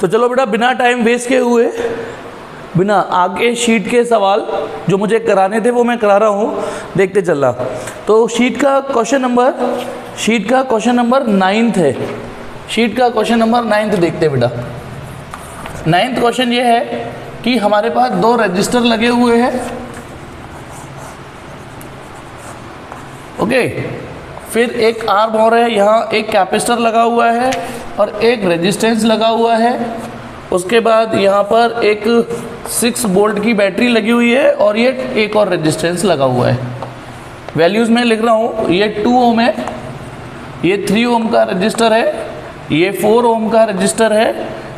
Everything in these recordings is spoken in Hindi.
तो चलो बेटा बिना टाइम वेस्ट किए हुए, बिना आगे शीट के सवाल जो मुझे कराने थे वो मैं करा रहा हूँ, देखते चलना। तो शीट का क्वेश्चन नंबर 9 है। शीट का क्वेश्चन नंबर 9 देखते हैं बेटा। 9th क्वेश्चन ये है कि हमारे पास 2 रजिस्टर लगे हुए हैं, ओके। फिर एक आर्म हो रहा है, यहाँ एक कैपेसिटर लगा हुआ है और एक रेजिस्टेंस लगा हुआ है। उसके बाद यहाँ पर एक 6 वोल्ट की बैटरी लगी हुई है और ये एक और रेजिस्टेंस लगा हुआ है। वैल्यूज़ में लिख रहा हूँ, ये 2 ओम है, ये 3 ओम का रजिस्टर है, ये 4 ओम का रजिस्टर है,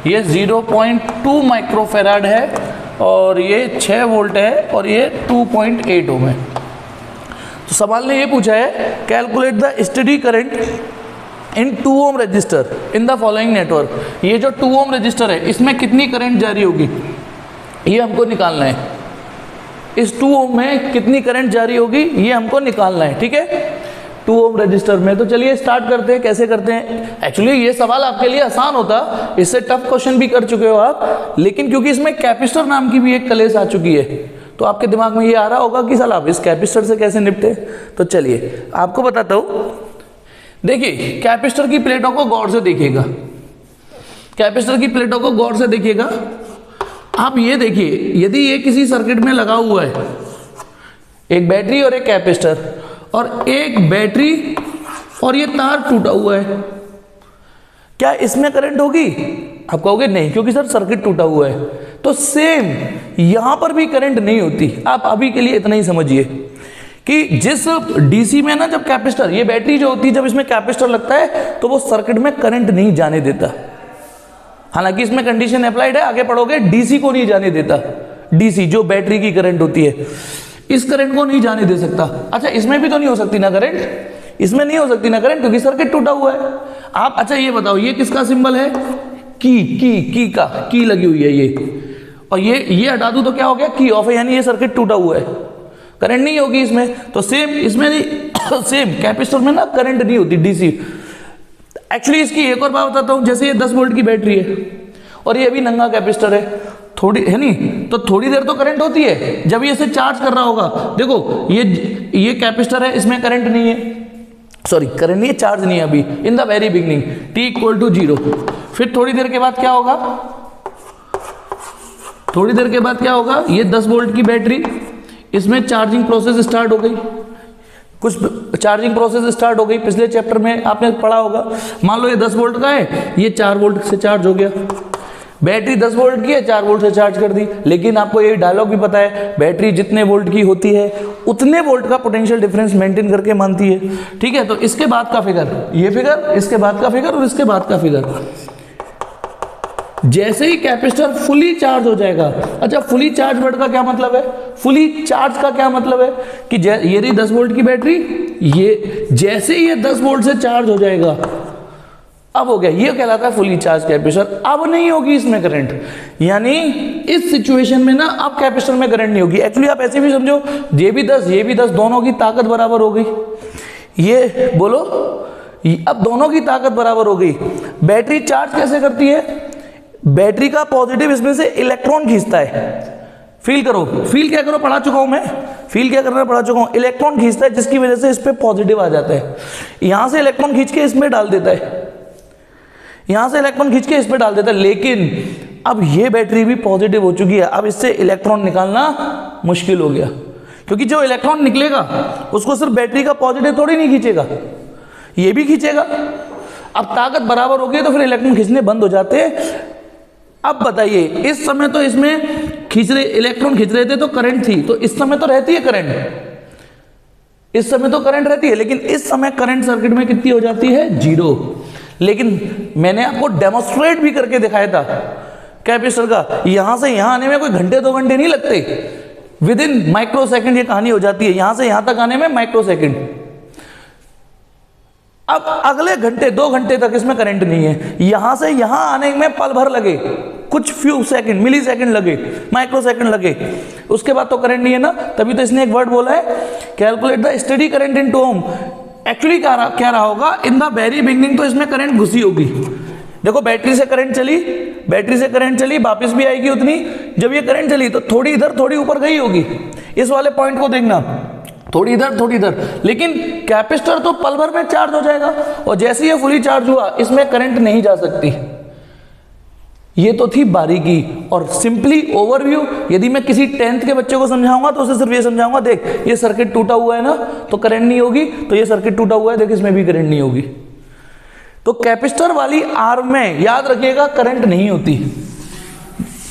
ये 0.2 माइक्रोफेराड है और ये 6 वोल्ट है और ये 2.8 ओम है। तो सवाल ने ये पूछा है calculate the study current in 2 ohm register in the following network. ये जो 2 ओम रजिस्टर है इसमें कितनी करंट जारी होगी ये हमको निकालना है। इस 2 ओम में कितनी करंट जारी होगी ये हमको निकालना है, ठीक है, 2 ओम रजिस्टर में। तो चलिए स्टार्ट करते हैं, कैसे करते हैं। एक्चुअली ये सवाल आपके लिए आसान होता, इससे टफ क्वेश्चन भी कर चुके हो आप, लेकिन क्योंकि इसमें कैपेसिटर नाम की भी एक कलेस आ चुकी है तो आपके दिमाग में ये आ रहा होगा कि साला आप इस कैपेसिटर से कैसे निपटे। तो चलिए आपको बताता हूँ। देखिए कैपेसिटर की प्लेटों को गौर से देखिएगा, कैपेसिटर की प्लेटों को गौर से देखिएगा। आप ये देखिए, यदि ये किसी सर्किट में लगा हुआ है, एक बैटरी और एक कैपेसिटर, और एक बैटरी और ये तार टूटा हुआ है, क्या इसमें करंट होगी? आप कहोगे नहीं, क्योंकि सर सर्किट टूटा हुआ है। तो सेम यहां पर भी करंट नहीं होती। आप अभी के लिए इतना ही समझिए कि जिस डीसी में ना, जब कैपेसिटर, ये बैटरी जो होती है, जब इसमें कैपेसिटर लगता है तो वो सर्किट में करंट नहीं जाने देता। हालांकि इसमें कंडीशन अप्लाइड है, आगे पढ़ोगे, डीसी को नहीं जाने देता। डीसी जो बैटरी की करंट होती है, इस करंट को नहीं जाने दे सकता। अच्छा इसमें भी तो नहीं हो सकती ना करंट, इसमें नहीं हो सकती ना करंट क्योंकि सर्किट टूटा हुआ है। आप अच्छा ये बताओ, ये किसका सिंबल है? की लगी हुई है ये, और ये हटा दूं तो क्या हो गया? की ऑफ है, यानी ये सर्किट टूटा हुआ है, करंट नहीं होगी इसमें। तो सेम इसमें नहीं सेम कैपेसिटर में ना करंट नहीं होती डीसी। एक्चुअली इसकी एक और बात बताता हूं, जैसे ये 10 वोल्ट की बैटरी है और ये अभी नंगा कैपेसिटर है, थोड़ी है नहीं, तो थोड़ी देर तो करंट होती है जब ये इसे चार्ज कर रहा होगा। देखो ये कैपेसिटर है, इसमें करंट नहीं है, सॉरी करंट नहीं है, चार्ज नहीं है अभी, in the very beginning, t=0। फिर थोड़ी देर के बाद क्या होगा? थोड़ी देर के बाद क्या होगा? ये 10 वोल्ट की बैटरी, इसमें चार्जिंग प्रोसेस स्टार्ट हो गई, कुछ चार्जिंग प्रोसेस स्टार्ट हो गई, पिछले चैप्टर में आपने पढ़ा होगा। मान लो ये 10 वोल्ट का है, ये 4 वोल्ट से चार्ज हो गया। बैटरी 10 वोल्ट की है, 4 वोल्ट से चार्ज कर दी। लेकिन आपको ये डायलॉग भी पता है, बैटरी जितने वोल्ट की होती है उतने वोल्ट का पोटेंशियल डिफरेंस मेंटेन करके मानती है, ठीक है। तो इसके बाद का फिगर, ये फिगर, इसके बाद का फिगर और इसके बाद का फिगर, जैसे ही कैपेसिटर फुली चार्ज हो जाएगा। अच्छा फुली चार्ज वर्ड का क्या मतलब है? फुली चार्ज का क्या मतलब है कि ये रही 10 वोल्ट की बैटरी, ये जैसे ही ये 10 वोल्ट से चार्ज हो जाएगा, अब हो गया, ये कहलाता है फुली चार्ज कैपेसिटर। अब नहीं होगी इसमें करंट, यानी इस सिचुएशन में ना अब कैपेसिटर में करंट नहीं होगी। एक्चुअली आप ऐसे भी समझो, ये भी 10 दोनों की ताकत बराबर हो गई। ये बोलो, अब दोनों की ताकत बराबर हो गई। बैटरी चार्ज कैसे करती है? बैटरी का पॉजिटिव इसमें से इलेक्ट्रॉन खींचता है। फील करो, फील क्या करो, पढ़ा चुका हूं मैं, फील क्या करना पढ़ा चुका हूं। इलेक्ट्रॉन खींचता है जिसकी वजह से इस पे पॉजिटिव आ जाता है। यहां से इलेक्ट्रॉन खींच के इसमें डाल देता है, यहां से इलेक्ट्रॉन खींच के इस पे डाल देता है। लेकिन अब ये बैटरी भी पॉजिटिव हो चुकी है, अब इससे इलेक्ट्रॉन निकालना मुश्किल हो गया, क्योंकि जो इलेक्ट्रॉन निकलेगा उसको सिर्फ बैटरी का पॉजिटिव थोड़ी नहीं खींचेगा, ये भी खींचेगा। अब ताकत बराबर हो गई तो फिर इलेक्ट्रॉन खींचने बंद हो जाते हैं। अब बताइए, इस समय तो इसमें इलेक्ट्रॉन खींच रहे थे तो करंट थी, तो इस समय तो रहती है करंट, इस समय तो करंट रहती है, लेकिन इस समय करंट सर्किट में कितनी हो जाती है? 0। लेकिन मैंने आपको डेमोस्ट्रेट भी करके दिखाया था कैपेसिटर का, यहां से यहां आने में कोई घंटे 2 घंटे नहीं लगते, विद इन माइक्रो सेकेंड ये कहानी हो जाती है, यहां से यहां तक आने में माइक्रो सेकेंड। अब अगले घंटे 2 घंटे तक इसमें करंट नहीं है, यहां से यहां आने में पल भर लगे, कुछ फ्यू सेकंड, मिली सेकंड लगे, माइक्रो सेकंड लगे, उसके बाद तो करंट नहीं है ना। तभी तो इसने एक वर्ड बोला है, calculate the study current in 2 ohm. Actually क्या रहा होगा, इन द वेरी बिगिनिंग तो इसमें करंट घुसी होगी, देखो बैटरी से करंट चली, बैटरी से करंट चली, वापस भी आएगी उतनी। जब ये करंट चली तो थोड़ी इधर थोड़ी ऊपर गई होगी, इस वाले पॉइंट को देखना, थोड़ी इधर थोड़ी इधर, लेकिन कैपेसिटर तो पल भर में चार्ज हो जाएगा, और जैसे ये फुली चार्ज हुआ इसमें करंट नहीं जा सकती। ये तो थी बारीकी और सिंपली ओवरव्यू। यदि मैं किसी 10th के बच्चे को समझाऊंगा तो उसे सिर्फ ये समझाऊंगा, देख ये सर्किट टूटा हुआ है ना तो करंट नहीं होगी, तो ये सर्किट टूटा हुआ है, देख इसमें भी करंट नहीं होगी। तो कैपेसिटर वाली आर्म में याद रखिएगा करंट नहीं होती।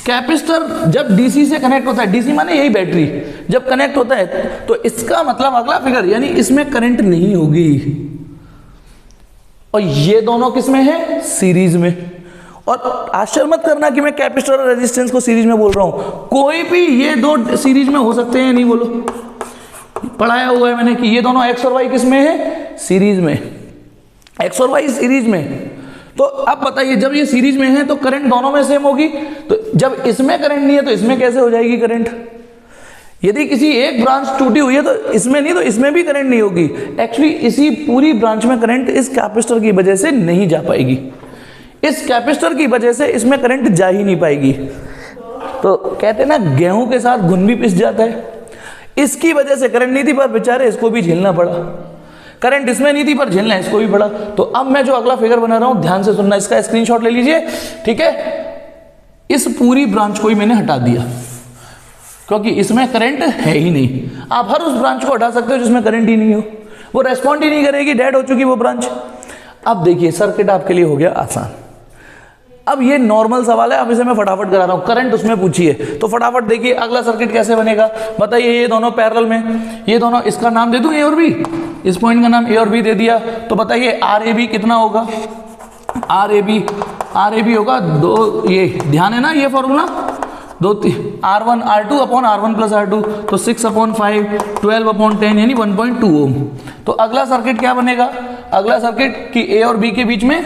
कैपेसिटर जब डीसी से कनेक्ट होता है, डीसी माने यही बैटरी, जब कनेक्ट होता है तो इसका मतलब अगला फिगर, यानी इसमें करंट नहीं होगी। और ये दोनों किसमें है? सीरीज में। और आश्चर्य मत करना कि मैं कैपेसिटर और रेजिस्टेंस को सीरीज में बोल रहा हूं, कोई भी ये दो सीरीज में हो सकते हैं, नहीं बोलो, पढ़ाया हुआ है मैंने कि ये दोनों एक्स और वाई किसमें है? सीरीज में, एक्स और वाई सीरीज में। तो अब बताइए जब ये सीरीज में है तो करंट दोनों में सेम होगी, तो जब इसमें करंट नहीं है तो इसमें कैसे हो जाएगी करंट? यदि किसी एक ब्रांच टूटी हुई है तो इसमें नहीं, तो इसमें भी करंट नहीं होगी। एक्चुअली इसी पूरी ब्रांच में करंट इस कैपेसिटर की वजह से नहीं जा पाएगी, इस कैपेसिटर की वजह से इसमें करंट जा ही नहीं पाएगी। तो कहते हैं ना गेहूं के साथ घुन भी पिस जाता है, इसकी वजह से करंट नहीं थी पर बेचारे इसको भी झेलना पड़ा, करंट इसमें नहीं थी पर झेलना इसको भी पड़ा। तो अब मैं जो अगला फिगर बना रहा हूं ध्यान से सुनना, इसका स्क्रीनशॉट ले लीजिए, ठीक है। इस पूरी ब्रांच को ही मैंने हटा दिया क्योंकि इसमें करंट है ही नहीं। आप हर उस ब्रांच को हटा सकते हो जिसमें करंट ही नहीं हो, वो रेस्पॉन्ड ही नहीं करेगी, डेड हो चुकी वो ब्रांच। अब देखिए सर्किट आपके लिए हो गया आसान। अब ये नॉर्मल सवाल है, अब इसे मैं फटाफट करा रहा हूं, करंट उसमें पूछिए तो फटाफट देखिए अगला सर्किट कैसे बनेगा। बताइए ये दोनों पैरेलल में, ये दोनों, इसका नाम दे दूं ए और बी, इस पॉइंट का नाम ए और बी दे दिया, तो बताइए आर ए बी कितना होगा? आर ए बी होगा दो, ये ध्यान है ना ये फॉर्मूला, दो R1 R2 upon R1 plus R2, तो 6/5 12/10 यानी 1.2 ओम। तो अगला सर्किट क्या बनेगा? अगला सर्किट कि ए और बी के बीच में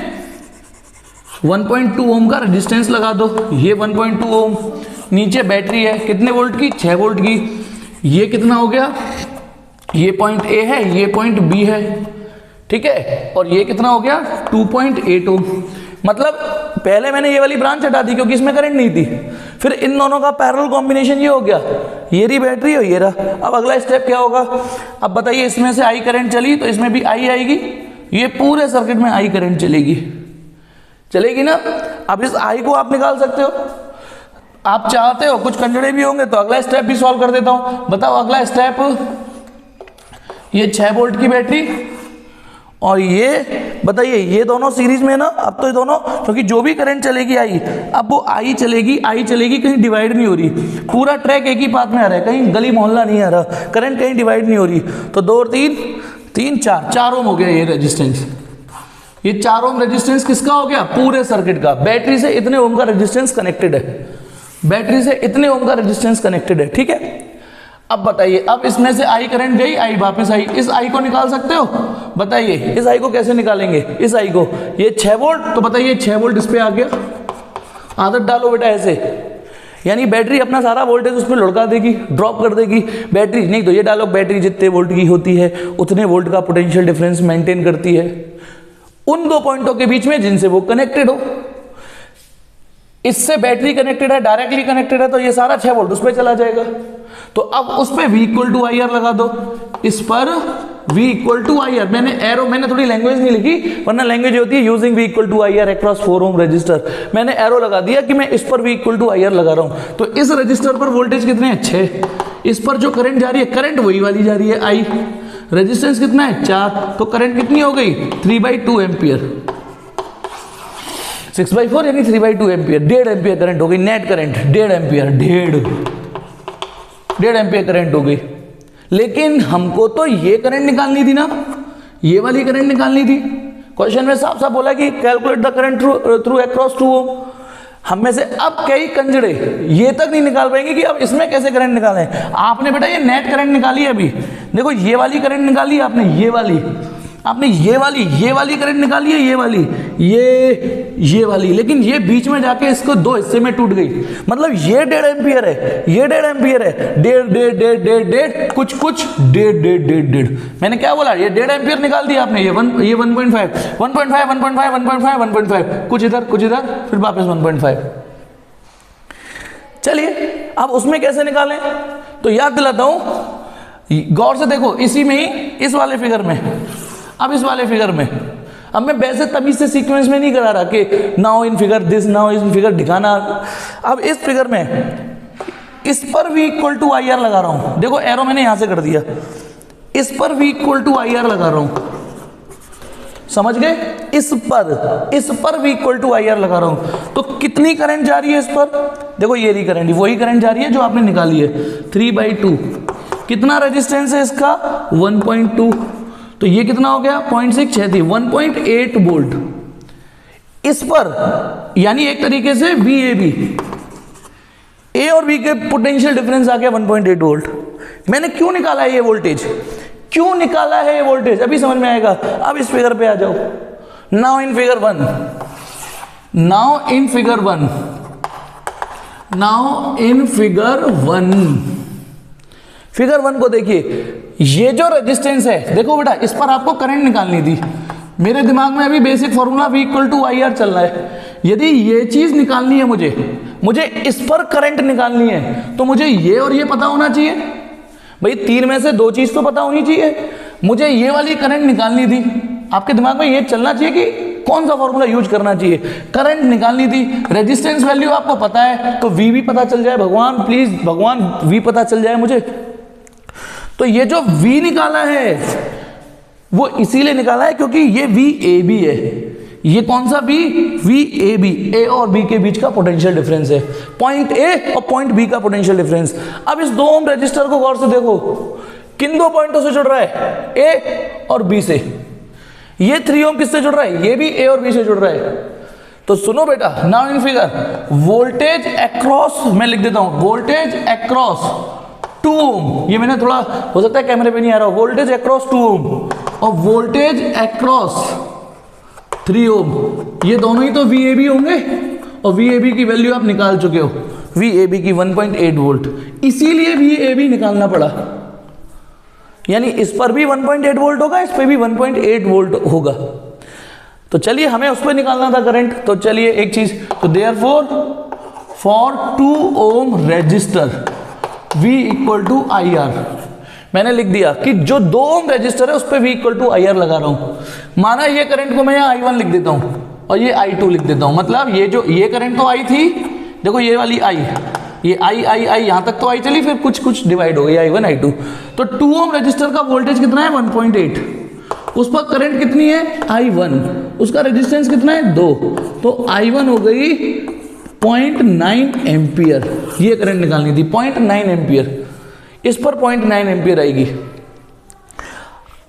1.2 ओम का रेजिस्टेंस लगा दो, ये 1.2 ओम, नीचे बैटरी है कितने वोल्ट की? 6 वोल्ट की। ये कितना हो गया? ये पॉइंट ए है, ये पॉइंट बी है, ठीक है, और ये कितना हो गया? 2.8 ओम। मतलब पहले मैंने ये वाली ब्रांच हटा दी क्योंकि इसमें करंट नहीं थी, फिर इन दोनों का पैरेलल कॉम्बिनेशन ये हो गया, ये रही बैटरी और ये रहा। अब अगला स्टेप क्या होगा? अब बताइए इसमें से आई करंट चली तो इसमें भी आई आएगी, ये पूरे सर्किट में आई करंट चलेगी, चलेगी ना। अब इस आई को आप निकाल सकते हो, आप चाहते हो, कुछ कंजड़े भी होंगे तो अगला स्टेप भी सॉल्व कर देता हूं। बताओ अगला स्टेप, ये 6 वोल्ट की बैटरी और ये बताइए ये दोनों सीरीज में ना। अब तो ये दोनों, क्योंकि जो भी करंट चलेगी आई, अब वो आई चलेगी, कहीं डिवाइड नहीं हो रही, पूरा ट्रैक एक ही पाथ में आ रहा है, कहीं गली मोहल्ला नहीं आ रहा, करंट कहीं डिवाइड नहीं हो रही। तो 2 और 3 4 ओम हो गया ये रेजिस्टेंस। ये 4 ओम रेजिस्टेंस किसका हो गया? पूरे सर्किट का। बैटरी से इतने ओम का रेजिस्टेंस कनेक्टेड है, बैटरी से इतने ओम का रेजिस्टेंस कनेक्टेड है, ठीक है। अब बताइए, अब इसमें से आई करंट गई, आई वापस आई, इस आई को निकाल सकते हो? बताइए इस आई को कैसे निकालेंगे? इस आई को, ये 6 वोल्ट, तो बताइए 6 वोल्ट इस पे आ गया, आदत डालो बेटा ऐसे, यानी बैटरी अपना सारा वोल्टेज उस पर लुढ़का देगी, ड्रॉप कर देगी। बैटरी नहीं तो ये डालो, बैटरी जितने वोल्ट की होती है उतने वोल्ट का पोटेंशियल डिफरेंस मेंटेन करती है उन दो पॉइंटों के बीच में जिनसे वो कनेक्टेड हो। इससे बैटरी कनेक्टेड है, डायरेक्टली कनेक्टेड है, तो ये सारा 6 वोल्ट उस पर चला जाएगा। तो अब उस पर V = IR लगा दो, इस पर V = IR। मैंने एरो, मैंने थोड़ी लैंग्वेज नहीं लिखी, वरना लैंग्वेज होती है using V = IR across 4 ohm resistor. मैंने एरो लगा दिया कि मैं इस पर V = IR लगा रहा हूं। तो इस रजिस्टर पर वोल्टेज कितने हैं? 6। इस पर जो करंट जा रही है, करंट वही वाली जा रही है I। रेजिस्टेंस कितना है? 4। तो करंट कितनी हो गई? 3/2 एम्पियर। 6/4 यानी 3/2 एम्पियर, 1.5 एम्पियर करंट हो गई। Net current 1.5 ampere, 1.5 ampere current हो गई। लेकिन हमको तो ये करंट निकालनी थी ना, ये वाली करंट निकालनी थी। क्वेश्चन में साफ साफ बोला कि calculate the current through across 2 ओम। हम में से अब कई कंजड़े ये तक नहीं निकाल पाएंगे कि अब इसमें कैसे करंट निकालें। आपने बेटा ये नेट करंट निकाली है, अभी देखो ये वाली करंट निकाली आपने, ये वाली, आपने ये वाली करंट निकाली है, ये वाली, लेकिन ये बीच में जाके इसको दो हिस्से में टूट गई। मतलब ये 1.5 एम्पियर है, ये 1.5 एम्पियर है, डेढ़ कुछ डेढ़। मैंने क्या बोला, ये 1.5 एम्पियर निकाल दिया आपने। ये 1.5 कुछ इधर फिर वापस 1.5। चलिए अब उसमें कैसे निकालें, तो याद दिलाता हूं, गौर से देखो, इसी में ही, इस वाले फिगर में, अब इस वाले फिगर में, अब मैं वैसे तमीज से सीक्वेंस में नहीं करा रहा कि now in figure this, now in figure दिखाना। अब इस फिगर में इस पर V equal to I R लगा रहा हूं। देखो एरो मैंने यहां से कर दिया, इस पर V equal to I R लगा रहा हूं, समझ गए? इस पर V equal to I R लगा रहा हूं, तो कितनी करंट जा रही है इस पर? देखो ये रही करंट, वही करंट जा रही है जो आपने निकाली है, 3/2। कितना रेजिस्टेंस है इसका? 1.2। तो ये कितना हो गया? 0.6 थी, 1.8 वोल्ट इस पर, यानी एक तरीके से VAB, A और B के पोटेंशियल डिफरेंस आ गया 1.8 वोल्ट। मैंने क्यों निकाला है ये वोल्टेज, क्यों निकाला है ये वोल्टेज, अभी समझ में आएगा। अब इस फिगर पे आ जाओ, now in figure one, figure 1 को देखिए। ये जो रेजिस्टेंस है, देखो बेटा, इस पर आपको करंट निकालनी थी। मेरे दिमाग में अभी basic formula V equal to I R चल रहा है। यदि ये चीज निकालनी है मुझे इस पर करंट निकालनी है, तो मुझे ये और ये पता होना चाहिए। भाई 3 में से 2 चीज तो पता होनी चाहिए। मुझे ये वाली करंट निकालनी थी, आपके दिमाग में ये चलना चाहिए कि कौन सा फॉर्मूला यूज करना चाहिए। करंट निकालनी थी, रेजिस्टेंस वैल्यू आपको पता है, तो V भी पता चल जाए। भगवान प्लीज, भगवान V पता चल जाए मुझे। तो ये जो V निकाला है वो इसीलिए निकाला है क्योंकि ये VAB है। ये कौन सा VAB, A और B के बीच का पोटेंशियल डिफरेंस है, पॉइंट A और पॉइंट B का पोटेंशियल डिफरेंस। अब इस 2 ओम रजिस्टर को गौर से देखो, किन 2 पॉइंटों से जुड़ रहा है? A और B से। ये 3 ओम किससे जुड़ रहा है? ये भी A और B से जुड़ रहा है। तो सुनो बेटा, now in figure, voltage across, मैं लिख देता हूं, वोल्टेज अक्रॉस 2 ओम, ये मैंने थोड़ा, हो सकता है कैमरे पे नहीं आ रहा, वोल्टेज अक्रॉस 2 ओम और वोल्टेज अक्रॉस 3 ओम, ये दोनों ही तो VAB होंगे, और VAB की वैल्यू आप निकाल चुके हो, VAB की 1.8 वोल्ट, इसीलिए VAB निकालना पड़ा। यानी इस पर भी 1.8 वोल्ट होगा, इस पर भी 1.8 वोल्ट होगा। तो चलिए हमें उस पर निकालना था करंट, तो चलिए एक चीज, तो therefore for 2 ohm register V equal to I R, मैंने लिख दिया कि जो 2 ओम रेजिस्टर है उस पर V equal to I R लगा रहा हूं। माना ये करंट को मैं यहाँ I1 लिख देता हूं और ये I2 लिख देता हूं, मतलब ये करंट तो आई थी, देखो ये वाली I, ये I यहां तक तो I चली, फिर कुछ डिवाइड हो गई I1 I2। तो 2 ओम रेजिस्टर का वोल्टेज कितना है? 1.8, उस पर करंट कितनी है? I1, उसका रेजिस्टेंस कितना है? 2, तो I1 हो गई 0.9 एम्पियर। ये करंट निकालनी थी 0.9 एम्पियर, इस पर 0.9 एम्पियर आएगी।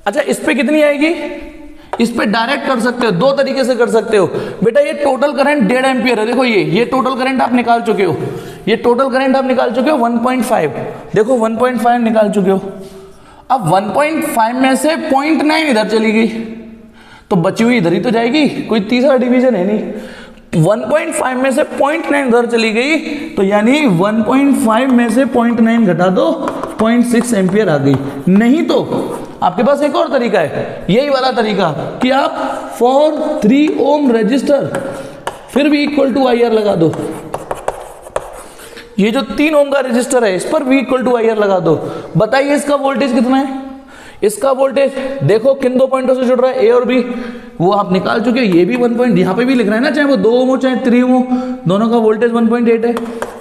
अच्छा, इस पे कितनी आएगी? इस पे डायरेक्ट कर सकते हो, 2 तरीके से कर सकते हो बेटा। ये टोटल करंट 1.5 एम्पियर है, देखो ये टोटल करंट आप निकाल चुके हो, ये टोटल करंट आप निकाल चुके हो 1.5, देखो 1.5 निकाल चुके हो। अब 1.5 में से 0.9 इधर चली गई, तो बची हुई इधर ही तो जाएगी, कोई तीसरा डिवीजन है नहीं। 1.5 में से 0.9 इधर चली गई, तो यानी 1.5 में से 0.9 घटा दो, 0.6 एम्पियर आ गई। नहीं तो आपके पास एक और तरीका है, यही वाला तरीका कि आप फॉर 3 ओम रजिस्टर फिर भी इक्वल टू आई आर लगा दो। ये जो 3 ओम का रजिस्टर है इस पर भी इक्वल टू आई आर लगा दो। बताइए इसका वोल्टेज कितना है? इसका वोल्टेज देखो किन 2 पॉइंटों से जुड़ रहा है, A और B, वो आप निकाल चुके हो। ये भी 1 पॉइंट यहाँ पे भी लिख रहा है ना, चाहे वो 2 ओम हो चाहे 3 ओम हो, दोनों का वोल्टेज 1.8 है।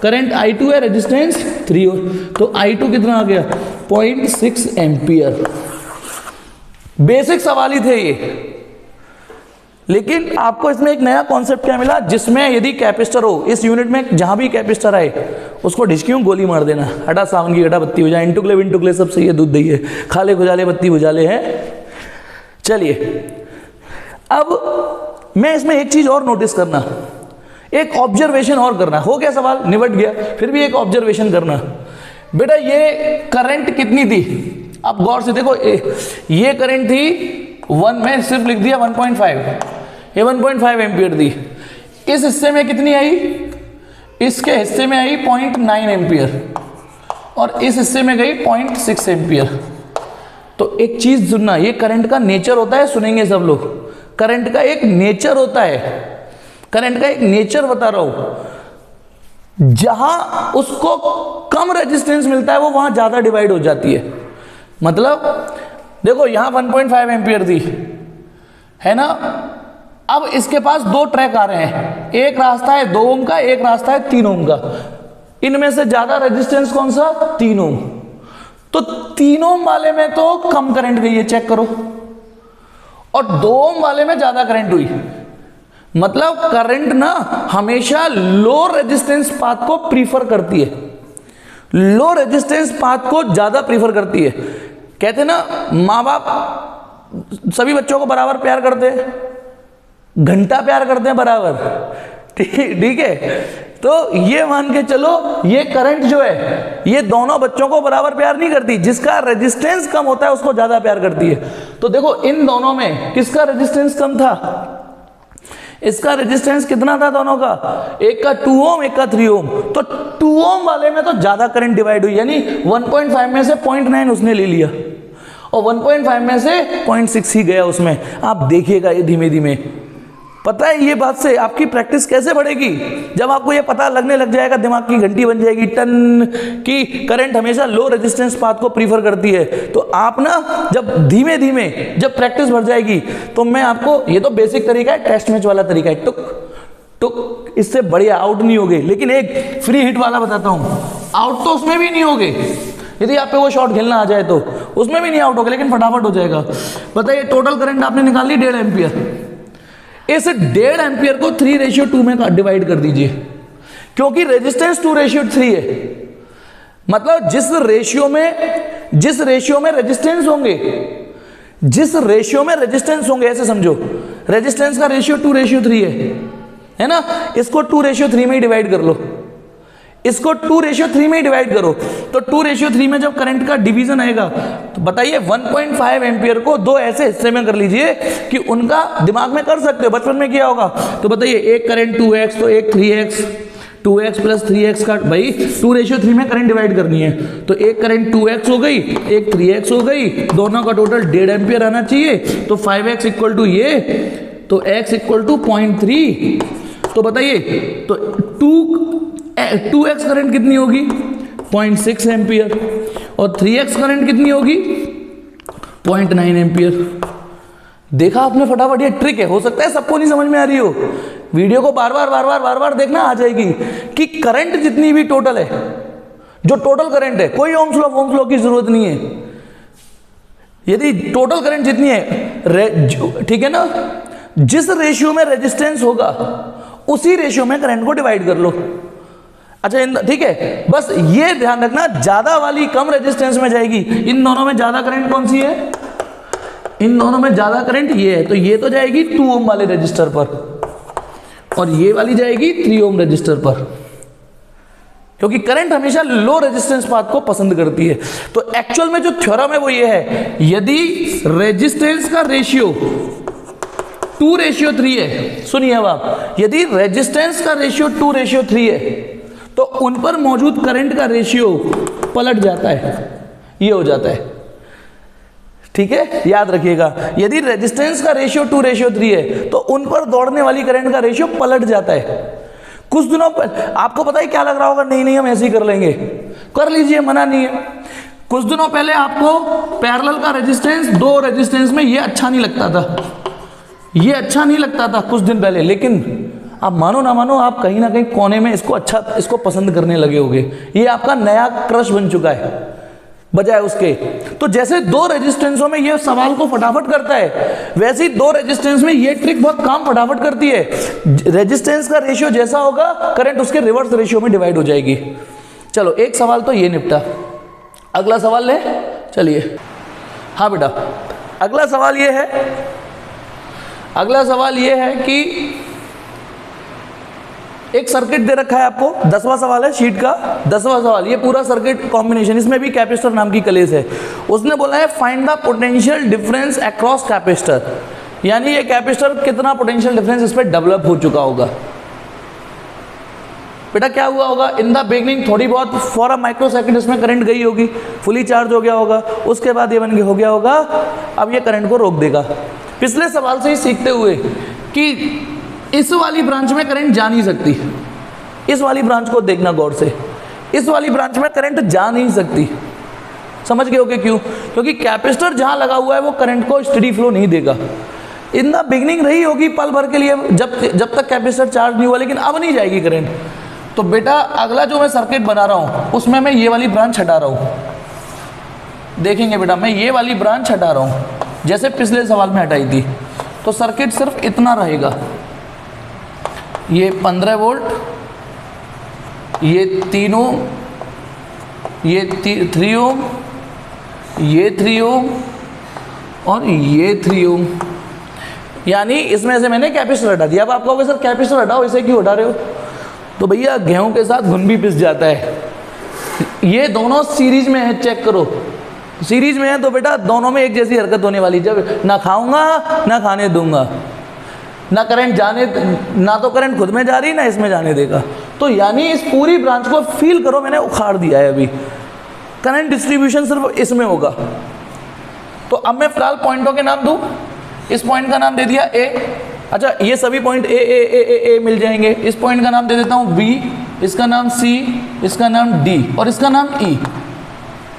करंट I2 है, रेजिस्टेंस 3 ओम, तो I2 कितना आ गया? 0.6 एम्पियर। बेसिक सवाल ही थे ये, लेकिन आपको इसमें एक नया कॉन्सेप्ट क्या मिला, जिसमें यदि कैपेसिटर हो, इस यूनिट में जहां भी कैपेसिटर आए उसको ढिचक्यों गोली मार देना, हटा सावन की घटा बत्ती हो जाए, इंटुकले विंटुकले सब सही है, दूध दही है, खाले खुजाले बत्ती बुझाले हैं। चलिए अब मैं इसमें एक चीज और नोटिस करना, एक ऑब्जर्वेशन और करना। हो गया सवाल, निपट गया, फिर भी एक ऑब्जर्वेशन करना। बेटा ये करंट कितनी थी? आप गौर से देखो, ये करंट थी वन में सिर्फ लिख दिया 1.5, ये 1.5 एम्पियर दी। इस हिस्से में कितनी आई, इसके हिस्से में आई 0.9 एम्पियर और इस हिस्से में गई 0.6 एम्पियर। तो एक चीज सुनना, ये करंट का नेचर होता है, सुनेंगे सब लोग, करंट का एक नेचर होता है, करंट का एक नेचर बता रहा हूं, जहां उसको कम रेजिस्टेंस मिलता है वो वहां ज्यादा डिवाइड हो जाती है। मतलब देखो यहां 1.5 एम्पियर दी है ना, अब इसके पास दो ट्रैक आ रहे हैं, एक रास्ता है 2 ओम का, एक रास्ता है 3 ओम का, इनमें से ज्यादा रेजिस्टेंस कौन सा, 3 ओम। तो 3 ओम वाले में तो कम करंट गई है, चेक करो, और 2 ओम वाले में ज्यादा करंट हुई। मतलब करंट ना हमेशा लो रेजिस्टेंस पाथ को प्रीफर करती है, लो रेजिस्टेंस पाथ को ज्यादा प्रीफर करती है। कहते हैं ना, माँ बाप सभी बच्चों को बराबर प्यार करते हैं, घंटा प्यार करते हैं बराबर, ठीक है। तो ये मान के चलो, ये करंट जो है ये दोनों बच्चों को बराबर प्यार नहीं करती, जिसका रेजिस्टेंस कम होता है उसको ज्यादा प्यार करती है। तो देखो इन दोनों में किसका रेजिस्टेंस कम था, इसका रेजिस्टेंस कितना था दोनों का, एक का 2 ओम एक का 3 ओम। तो 2 ओम वाले में तो ज्यादा करंट डिवाइड हुई, यानी 1.5 में से 0.9 उसने ले लिया और 1.5 में से 0.6 ही गया उसमें। आप देखिएगा ये धीमे धीमे, पता है ये बात से आपकी प्रैक्टिस कैसे बढ़ेगी, जब आपको ये पता लगने लग जाएगा, दिमाग की घंटी बन जाएगी टन की करंट हमेशा लो रेजिस्टेंस पाथ को प्रीफर करती है। तो आप ना जब धीमे धीमे जब प्रैक्टिस बढ़ जाएगी, तो मैं आपको, ये तो बेसिक तरीका है, टेस्ट मैच वाला तरीका है, टुक टुक, इससे बढ़िया आउट नहीं होगे। लेकिन एक फ्री हिट वाला बताता हूं, आउट तो उसमें भी नहीं होगे, यदि आप पे वो शॉट खेलना आ जाए तो उसमें भी नहीं आउट होगा, लेकिन फटाफट हो जाएगा। बताइए टोटल करंट आपने निकाल ली 1.5 एम्पियर, इस 1.5 एम्पियर को 3:2 में डिवाइड कर दीजिए, क्योंकि रेजिस्टेंस 2:3 है। मतलब जिस रेशियो में रेजिस्टेंस होंगे, जिस रेशियो में रेजिस्टेंस होंगे, ऐसे समझो रेजिस्टेंस का रेशियो 2:3 है ना, इसको 2:3 में ही डिवाइड कर लो, इसको 2:3 में ही डिवाइड करो। तो 2:3 में जब करंट का डिवीजन आएगा, तो बताइए 1.5 एम्पियर को 2 ऐसे हिस्से में कर लीजिए कि उनका दिमाग में कर सकते हो, बचपन में किया होगा। तो बताइए एक करंट 2x तो एक 3x, 2x प्लस 3x का, भाई 2:3 में करंट डिवाइड करनी है, तो एक करंट 2x हो गई, एक 3x हो गई, दोनों का टोटल 1.5 एम्पियर आना चाहिए। तो 5x इक्वल टू ये, तो x इक्वल टू 0.3। तो बताइए तो 2x करंट कितनी होगी, 0.6 एम्पियर, और 3x करंट कितनी होगी, 0.9 एम्पियर। देखा आपने फटाफट, ये ट्रिक है, हो सकता है सबको नहीं समझ में आ रही हो, वीडियो को बार बार देखना, आ जाएगी कि करंट जितनी भी टोटल है, जो टोटल करंट है, कोई ओम्स लॉ की जरूरत नहीं है। यदि टोटल करंट जितनी है, ठीक है ना, जिस रेशियो में रेजिस्टेंस होगा उसी रेशियो में करंट को डिवाइड कर लो। अच्छा ठीक है, बस ये ध्यान रखना, ज्यादा वाली कम रेजिस्टेंस में जाएगी। इन दोनों में ज्यादा करंट कौन सी है, इन दोनों में ज्यादा करंट ये है, तो ये तो जाएगी 2 ओम वाले रजिस्टर पर, और ये वाली जाएगी 3 ओम रजिस्टर पर, क्योंकि करंट हमेशा लो रेजिस्टेंस पाथ को पसंद करती है। तो एक्चुअल में जो थ्योरम है वो ये है, यदि रेजिस्टेंस का रेशियो 2:3 है, सुनिए अब आप, यदि रेजिस्टेंस का रेशियो 2:3 है, तो उन पर मौजूद करंट का रेशियो पलट जाता है, ये हो जाता है, ठीक है, याद रखिएगा। यदि रेजिस्टेंस का रेशियो 2:3 है, तो उन पर दौड़ने वाली करंट का रेशियो पलट जाता है। कुछ दिनों पर आपको पता है क्या लग रहा होगा, नहीं हम ऐसे ही कर लेंगे, कर लीजिए, मना नहीं है। कुछ दिनों पहले आपको पैरेलल का रेजिस्टेंस, 2 रेजिस्टेंस में ये अच्छा नहीं लगता था, ये अच्छा नहीं लगता था कुछ दिन पहले, लेकिन आप मानो ना मानो, आप कहीं ना कहीं कोने में इसको पसंद करने लगे होगे। ये आपका नया क्रश बन चुका है बजाय उसके। तो जैसे 2 रेजिस्टेंसों में ये सवाल को फटाफट करता है, वैसे ही 2 रेजिस्टेंस में ये ट्रिक बहुत काम फटाफट करती है। रेजिस्टेंस का रेशियो जैसा होगा, करंट उसके रिवर्स रेशियो में डिवाइड हो जाएगी। चलो एक सवाल तो ये निपटा, अगला सवाल ले चलिए। हाँ बेटा, अगला सवाल ये है कि एक सर्किट दे रखा है आपको, 10वां सवाल है शीट का, 10वां सवाल, ये पूरा सर्किट कॉम्बिनेशन, इसमें भी कैपेसिटर नाम की कलेस है। उसने बोला है find the potential difference across capacitor, यानी ये कैपेसिटर कितना पोटेंशियल डिफरेंस इस पर डेवलप हो चुका होगा। बेटा क्या हुआ होगा, इन द बिगनिंग थोड़ी बहुत फॉर अ माइक्रो सेकंड इसमें करंट गई होगी, फुली चार्ज हो गया होगा, उसके बाद ये बन के हो गया होगा, अब ये करंट को रोक देगा। पिछले सवाल से ही सीखते हुए कि इस वाली ब्रांच में करंट जा नहीं सकती, इस वाली ब्रांच को देखना गौर से, इस वाली ब्रांच में करंट जा नहीं सकती। समझ गए होगे क्यों? क्योंकि कैपेसिटर जहां लगा हुआ है वो करंट को स्टेडी फ्लो नहीं देगा। इन द बिगनिंग रही होगी पल भर के लिए, जब तक कैपेसिटर चार्ज नहीं हुआ, लेकिन अब नहीं जाएगी करंट। तो बेटा अगला जो मैं सर्किट बना रहा हूं उसमें मैं ये वाली ब्रांच हटा रहा हूं। देखेंगे बेटा, मैं ये वाली ब्रांच हटा रहा हूं जैसे पिछले सवाल में हटाई थी, तो सर्किट सिर्फ इतना रहेगा, ये 15 वोल्ट, ये 3 ओम, ये 3 ओम, ये 3 ओम और ये 3 ओम, यानी इसमें से मैंने कैपेसिटर हटा दिया। अब आप कहोगे सर कैपेसिटर हटाओ, इसे क्यों हटा रहे हो? तो भैया गेहूं के साथ घुन भी पिस जाता है, ये दोनों सीरीज में है, चेक करो सीरीज में है, तो बेटा दोनों में एक जैसी हरकत होने वाली, जब ना खाऊंगा ना खाने दूंगा, ना करंट जाने, ना तो करंट खुद में जा रही ना इसमें जाने देगा। तो यानी इस पूरी ब्रांच को फील करो, मैंने उखाड़ दिया है अभी, करंट डिस्ट्रीब्यूशन सिर्फ इसमें होगा। तो अब मैं फिलहाल पॉइंटों के नाम दूं, इस पॉइंट का नाम दे दिया ए, अच्छा ये सभी पॉइंट ए ए ए ए ए मिल जाएंगे। इस पॉइंट का नाम दे देता हूं बी, इसका नाम सी, इसका नाम डी और इसका नाम ई।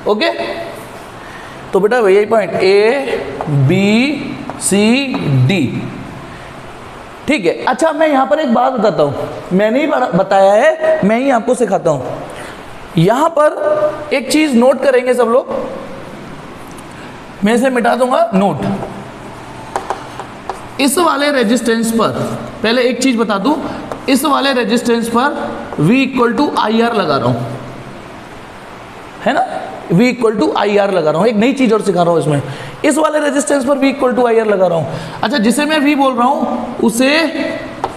ओके, तो बेटा यही point A B C D, ठीक है। अच्छा मैं यहां पर एक बात बताता हूं, मैंने ही बताया है, मैं ही आपको सिखाता हूं। यहां पर एक चीज नोट करेंगे सब लोग, मैं इसे मिटा दूंगा नोट। इस वाले रेजिस्टेंस पर पहले एक चीज बता दूं, इस वाले रेजिस्टेंस पर V equal to I R लगा रहा हूं, है ना, V equal to I R लगा रहा हूं। एक नई चीज और सिखा रहा हूं इसमें, इस वाले रेजिस्टेंस पर V equal to I R लगा रहा हूं। अच्छा जिसे मैं V बोल रहा हूं उसे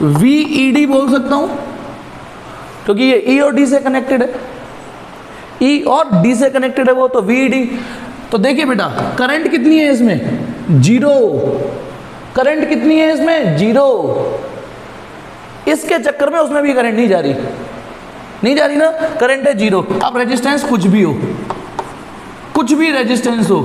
VED बोल सकता हूं, क्योंकि ये E और D से कनेक्टेड है, E और D से कनेक्टेड है वो, तो VED। तो देखिए बेटा करंट कितनी है इसमें, 0, करंट कितनी है इसमें, 0। इसके चक्कर में उसमें भी करंट नहीं जा रही, नहीं जा रही ना, करंट है 0। अब रेजिस्टेंस कुछ भी हो, कुछ भी रेजिस्टेंस हो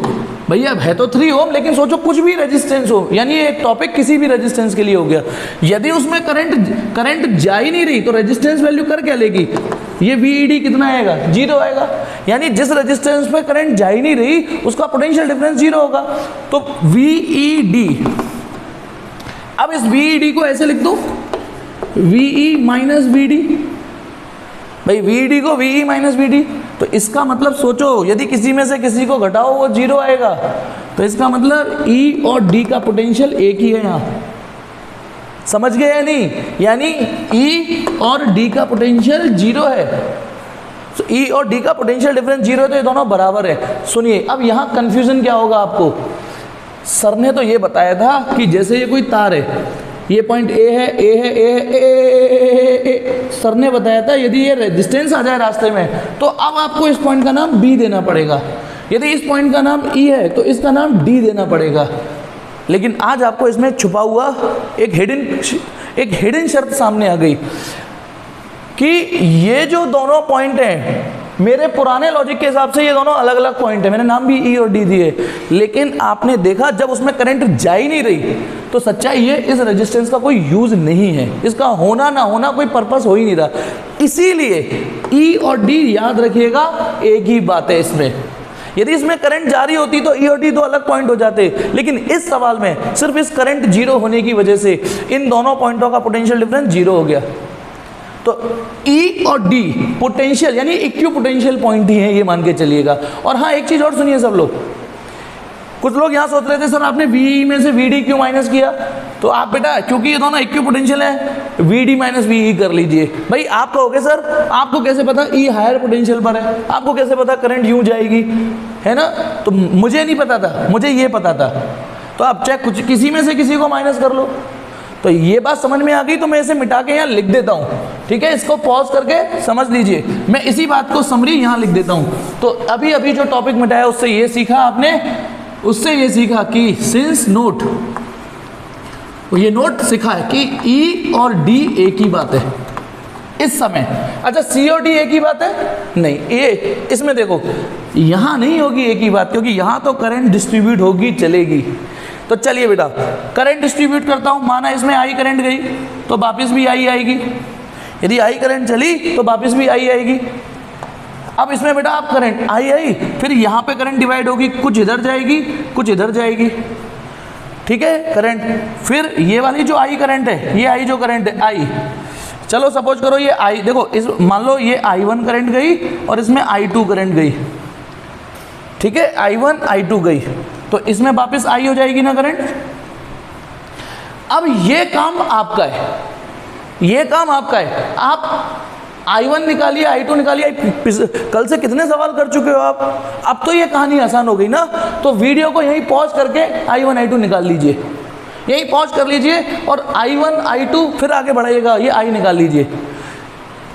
भैया, है तो 3 ओम, लेकिन सोचो कुछ भी रेजिस्टेंस हो, यानी एक टॉपिक किसी भी रेजिस्टेंस के लिए हो गया। यदि उसमें करंट जा ही नहीं रही तो रेजिस्टेंस वैल्यू कर क्या लेगी, ये VED कितना आएगा, 0 आएगा। यानी जिस रेजिस्टेंस पे करंट जा ही नहीं रही उसका पोटेंशियल डिफरेंस 0 होगा, तो VED। अब इस VED को ऐसे लिख दो, VE माइनस VD, भाई VED को VE माइनस VD, तो इसका मतलब सोचो यदि किसी में से किसी को घटाओ वो 0 आएगा, तो इसका मतलब E और D का पोटेंशियल एक ही है यहाँ, समझ गए या नहीं? यानी E और D का पोटेंशियल 0 है, तो E और D का पोटेंशियल डिफरेंस 0 है, तो ये दोनों बराबर है। सुनिए अब यहाँ कंफ्यूजन क्या होगा आपको, सर ने तो ये बताया था कि जैसे ये कोई तार है, ये पॉइंट ए है, ए है, ए है, ए, सर ने बताया था यदि ये रेजिस्टेंस आ जाए रास्ते में तो अब आपको इस पॉइंट का नाम बी देना पड़ेगा, यदि इस पॉइंट का नाम ई है तो इसका नाम डी देना पड़ेगा। लेकिन आज आपको इसमें छुपा हुआ एक हिडन शर्त सामने आ गई कि ये जो दोनों पॉइंट हैं, मेरे पुराने लॉजिक के हिसाब से ये दोनों अलग अलग पॉइंट है, मैंने नाम भी ई और डी दिए, लेकिन आपने देखा जब उसमें करंट जा ही नहीं रही तो सच्चाई ये इस रेजिस्टेंस का कोई यूज नहीं है, इसका होना ना होना कोई पर्पस हो ही नहीं रहा। इसीलिए ई और डी याद रखिएगा एक ही बात है इसमें, यदि इसमें करंट जारी होती तो ई और डी दो अलग पॉइंट हो जाते, लेकिन इस सवाल में सिर्फ इस करंट 0 होने की वजह से इन दोनों पॉइंटों का पोटेंशियल डिफरेंस 0 हो गया। तो E और D पोटेंशियल यानी इक्यू पोटेंशियल पॉइंट ही है, ये मान के चलिएगा। और हाँ एक चीज और सुनिए सब लोग, कुछ लोग यहाँ सोच रहे थे सर आपने VE में से VD क्यों माइनस किया, तो आप बेटा क्योंकि ये दोनों इक्यू पोटेंशियल है VD माइनस VE कर लीजिए। भाई आप कहोगे सर आपको कैसे पता E हायर पोटेंशियल पर है, आपको कैसे पता करंट यूं जाएगी, है ना, तो मुझे नहीं पता था, मुझे ये पता था। तो आप चाहे कुछ किसी में से किसी को माइनस कर लो, तो ये बात समझ में आ गई, तो मैं इसे मिटा के यहाँ लिख देता हूँ, ठीक है। इसको पॉज करके समझ लीजिए, मैं इसी बात को समरी यहाँ लिख देता हूँ। तो अभी अभी जो टॉपिक मिटाया उससे ये सीखा आपने, उससे ये सीखा कि सिंस नोट, ये नोट सीखा है कि E और D एक ही बात है इस समय। अच्छा C और D एक ही बात है? नहीं, ये इसमें देखो यहाँ नहीं होगी एक ही बात, क्योंकि यहाँ तो करंट डिस्ट्रीब्यूट होगी, चलेगी। तो चलिए बेटा करंट डिस्ट्रीब्यूट करता हूँ, माना इसमें I करंट गई तो वापस भी I आएगी, यदि I करंट चली तो वापस भी I आएगी। अब इसमें बेटा आप करंट आई, फिर यहाँ पे करंट डिवाइड होगी, कुछ इधर जाएगी कुछ इधर जाएगी, ठीक है करंट। फिर ये वाली जो I करंट है, ये I जो करंट है I, चलो सपोज करो ये I, देखो इस मान लो ये I1 करंट गई और इसमें I2 करंट गई, ठीक है I1 I2 गई, तो इसमें वापस I हो जाएगी ना करंट। अब ये काम आपका है, ये काम आपका है। आप I1 निकालिए I2 निकालिए, कल से कितने सवाल कर चुके हो आप, अब तो ये कहानी आसान हो गई ना। तो वीडियो को यहीं पॉज करके I1 I2 निकाल लीजिए, यही पॉज कर लीजिए और I1 I2 फिर आगे बढ़ाइएगा, ये I निकाल लीजिए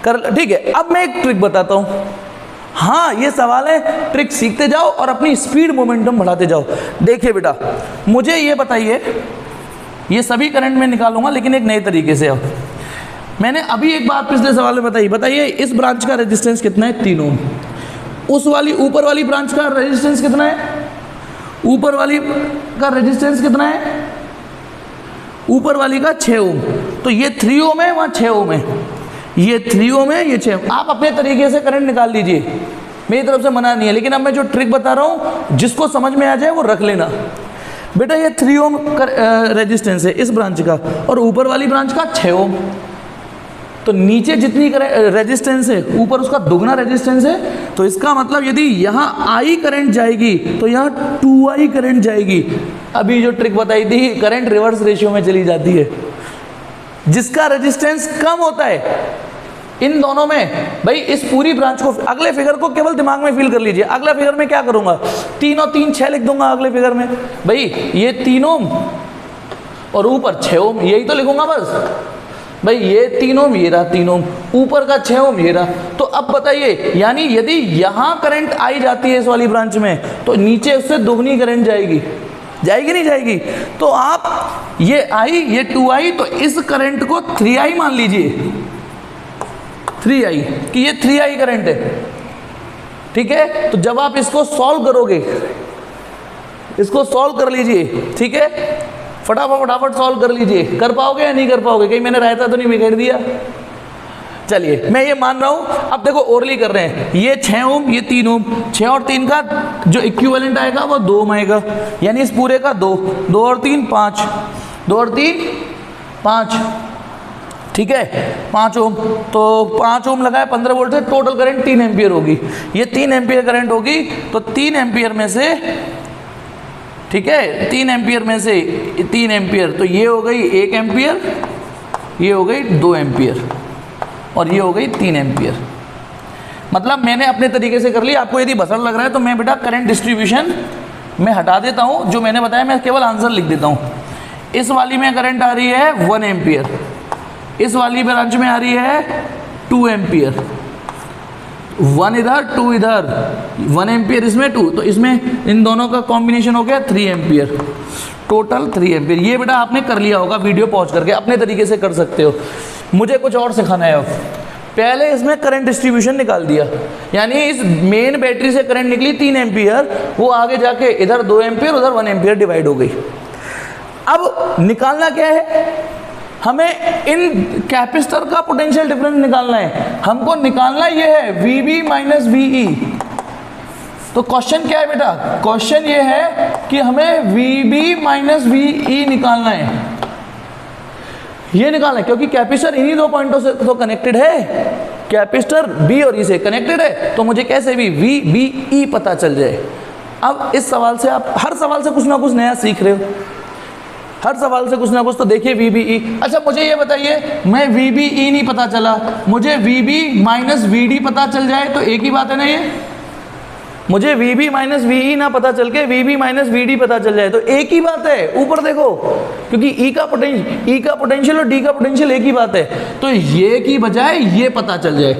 कर, ठीक है। अब मैं एक ट्रिक बताता हूँ, हाँ ये सवाल है, ट्रिक सीखते जाओ और अपनी स्पीड मोमेंटम बढ़ाते जाओ। देखिए बेटा मुझे ये बताइए, ये सभी करंट में निकालूंगा लेकिन एक नए तरीके से। अब मैंने अभी एक बात पिछले सवाल में बताइए इस ब्रांच का रेजिस्टेंस कितना है? 3 ओम। उस वाली ऊपर वाली ब्रांच का रेजिस्टेंस कितना है? ऊपर वाली का रेजिस्टेंस कितना है? ऊपर वाली का 6 ओम। तो ये 3 ओम है, वहाँ 6 ओम है, ये 3 ओम है, ये 6 ओम। आप अपने तरीके से करंट निकाल लीजिए, मेरी तरफ से मना नहीं है, लेकिन अब मैं जो ट्रिक बता रहा हूँ जिसको समझ में आ जाए वो रख लेना। बेटा ये 3 ओम का रेजिस्टेंस है इस ब्रांच का और ऊपर वाली ब्रांच का 6 ओम। तो नीचे जितनी रेजिस्टेंस है ऊपर उसका दुगना रेजिस्टेंस है, तो इसका मतलब यदि यहाँ I करंट जाएगी तो यहाँ 2I करंट जाएगी। अभी जो ट्रिक बताई थी करंट रिवर्स रेशियो में चली जाती है, जिसका रेजिस्टेंस कम होता है इन दोनों में। भाई इस पूरी ब्रांच को, अगले फिगर को केवल दिमाग में फील कर लीजिए। अगला फिगर में क्या करूंगा, 3 और 3 6 लिख दूंगा अगले फिगर में। भाई ये 3 ओम और ऊपर 6 ओम, यही तो लिखूंगा बस। भाई ये 3 ओम, ये रहा 3 ओम, ऊपर का 6 ओम ये रहा। तो अब बताइए, यानी यदि यहाँ करंट आई जाती है इस वाली ब्रांच में तो नीचे उससे दोगुनी करंट जाएगी, जाएगी नहीं जाएगी? तो आप ये I ये 2I, तो इस करंट को 3I मान लीजिए, 3I कि ये 3I करंट है, ठीक है। तो जब आप इसको सॉल्व करोगे, इसको सॉल्व कर लीजिए, ठीक है, फटाफट सॉल्व कर लीजिए। कर पाओगे या नहीं कर पाओगे? कहीं मैंने रायता तो नहीं बिगड़ दिया? चलिए मैं ये मान रहा हूँ। अब देखो ओरली कर रहे हैं, ये 6 ओम ये 3 ओम, 6 और 3 का जो इक्विवेलेंट आएगा वो 2 ओम आएगा, यानी इस पूरे का 2, 2 और 3 5, 2 और 3 5, ठीक है 5 ओम। तो 5 ओम लगाए 15 वोल्ट से टोटल करंट 3 एम्पियर होगी। ये 3 एम्पियर करंट होगी, तो 3 एम्पियर में से, ठीक है 3 एम्पियर में से 3 एम्पियर, तो ये हो गई 1 एम्पियर, ये हो गई 2 एम्पियर और ये हो गई 3 एम्पियर। मतलब मैंने अपने तरीके से कर लिया। आपको यदि बसर लग रहा है तो मैं बेटा करंट डिस्ट्रीब्यूशन में हटा देता हूँ, जो मैंने बताया मैं केवल आंसर लिख देता हूँ। इस वाली में करंट आ रही है 1 एम्पियर, इस वाली ब्रांच में आ रही है 2 एम्पियर, 1 इधर 2 इधर, 1 एम्पियर इसमें 2, तो इसमें इन दोनों का कॉम्बिनेशन हो गया 3 एम्पियर, टोटल 3 एम्पियर। ये बेटा आपने कर लिया होगा, वीडियो पॉज करके अपने तरीके से कर सकते हो। मुझे कुछ और सिखाना है। अब पहले इसमें करंट डिस्ट्रीब्यूशन निकाल दिया, यानी इस मेन बैटरी से करंट निकली 3 एम्पियर, वो आगे जाके इधर 2 एम्पियर उधर 1 एम्पियर डिवाइड हो गई। अब निकालना क्या है, हमें इन कैपेसिटर का पोटेंशियल डिफरेंस निकालना है। हमको निकालना ये है VB माइनस VE। तो क्वेश्चन क्या है बेटा, क्वेश्चन ये है कि हमें VB माइनस VE निकालना है, ये निकालना है, क्योंकि कैपेसिटर इन्हीं 2 पॉइंटों से तो कनेक्टेड है, कैपेसिटर B और E से कनेक्टेड है, तो मुझे कैसे भी VBE पता चल जाए। अब इस सवाल से आप हर सवाल से कुछ ना कुछ नया सीख रहे हो, हर सवाल से कुछ ना कुछ। तो देखिए VBE, अच्छा मुझे ये बताइए, मैं VBE नहीं पता चला, मुझे VB माइनस VD पता चल जाए तो एक ही बात है ना ये। मुझे VB माइनस VE ना पता चल के VB माइनस VD पता चल जाए तो एक ही बात है, ऊपर देखो, क्योंकि E का पोटेंशियल और D का पोटेंशियल एक ही बात है, तो ये की बजाय ये पता चल जाए,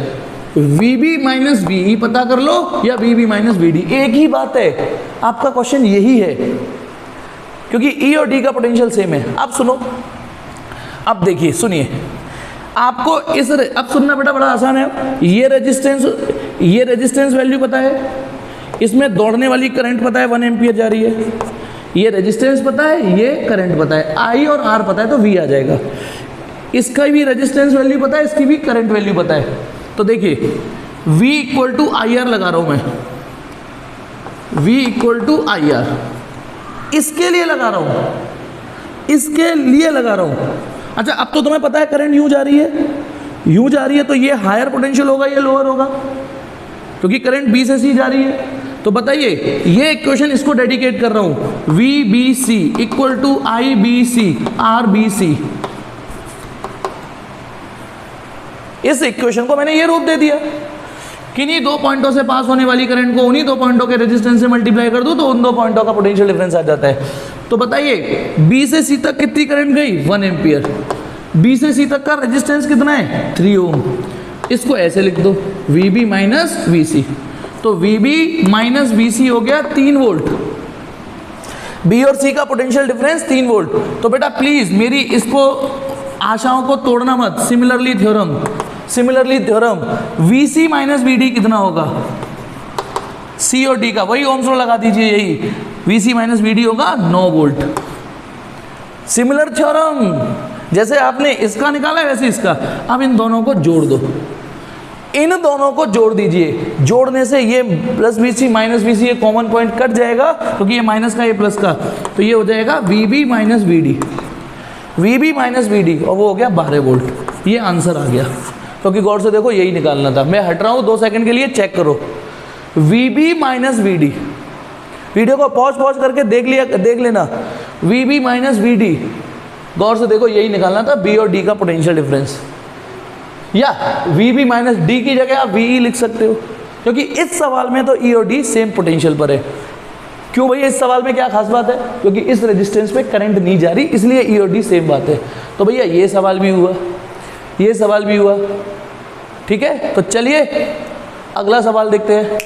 VB माइनस VE पता कर लो या VB माइनस VD, एक ही बात है। आपका क्वेश्चन यही है, क्योंकि E और D का पोटेंशियल सेम है। अब सुनो, अब देखिए, सुनिए, आपको अब सुनना बेटा बड़ा आसान है। ये रेजिस्टेंस वैल्यू पता है, इसमें दौड़ने वाली करंट पता है 1 एम्पियर जा रही है, ये रेजिस्टेंस पता है, ये करंट पता है, I और R पता है तो V आ जाएगा। इसका भी रेजिस्टेंस वैल्यू पता है, इसकी भी करंट वैल्यू पता है। तो देखिए V इक्वल टू IR लगा रहा हूं मैं, V इक्वल टू IR, इसके लिए लगा रहा हूं, इसके लिए लगा रहा हूं। अच्छा, अब तो तुम्हें पता है करंट यूं जा रही है, यूं जा रही है, तो ये हायर पोटेंशियल होगा, ये लोअर होगा, क्योंकि करंट B से C जा रही है। तो बताइए, ये इक्वेशन इसको डेडिकेट कर रहा हूं, VBC equal to IBC RBC। इस इक्वेशन को मैंने ये रूप दे दिया, किन्हीं दो पॉइंटों से पास होने वाली करंट को उन्हीं दो पॉइंटों के रेजिस्टेंस से मल्टीप्लाई कर दूं तो उन दो पॉइंटों का पोटेंशियल डिफरेंस आ जाता है। तो बताइए, B से C तक कितनी करंट गई? 1 एम्पियर। B से C तक का रेजिस्टेंस कितना है? 3 ओम। इसको ऐसे लिख दो, VB माइनस VC। तो VB माइनस VC हो गया 3 वोल्ट। B और C का पोटेंशियल डिफरेंस 3 वोल्ट। तो बेटा प्लीज मेरी इसको आशाओं को तोड़ना मत। Similarly theorem, VC minus VD कितना होगा? C और D का वही ओम्स लॉ लगा दीजिए, यही VC माइनस VD होगा 9 वोल्ट। सिमिलर थ्योरम, जैसे आपने इसका निकाला है वैसे इसका, अब इन दोनों को जोड़ दो, इन दोनों को जोड़ दीजिए। जोड़ने से ये प्लस VC माइनस VC ये कॉमन पॉइंट कट जाएगा, क्योंकि ये माइनस का ये प्लस का, तो ये हो जाएगा VB minus VD, VB minus VD, और वो हो गया 12 वोल्ट। ये आंसर आ गया, क्योंकि गौर से देखो यही निकालना था। मैं हट रहा हूँ 2 सेकंड के लिए, चेक करो। VB माइनस VD, वीडियो को पॉज करके देख लेना। VB माइनस VD, गौर से देखो यही निकालना था, B और D का पोटेंशियल डिफरेंस, या VB माइनस D की जगह आप VE लिख सकते हो, क्योंकि इस सवाल में तो E और D सेम पोटेंशियल पर है। क्यों भैया, इस सवाल में क्या खास बात है? क्योंकि इस रेजिस्टेंस पे करंट नहीं जा रही, इसलिए E और D सेम बात है। तो भैया ये सवाल भी हुआ, ये सवाल भी हुआ, ठीक है। तो चलिए अगला सवाल देखते हैं।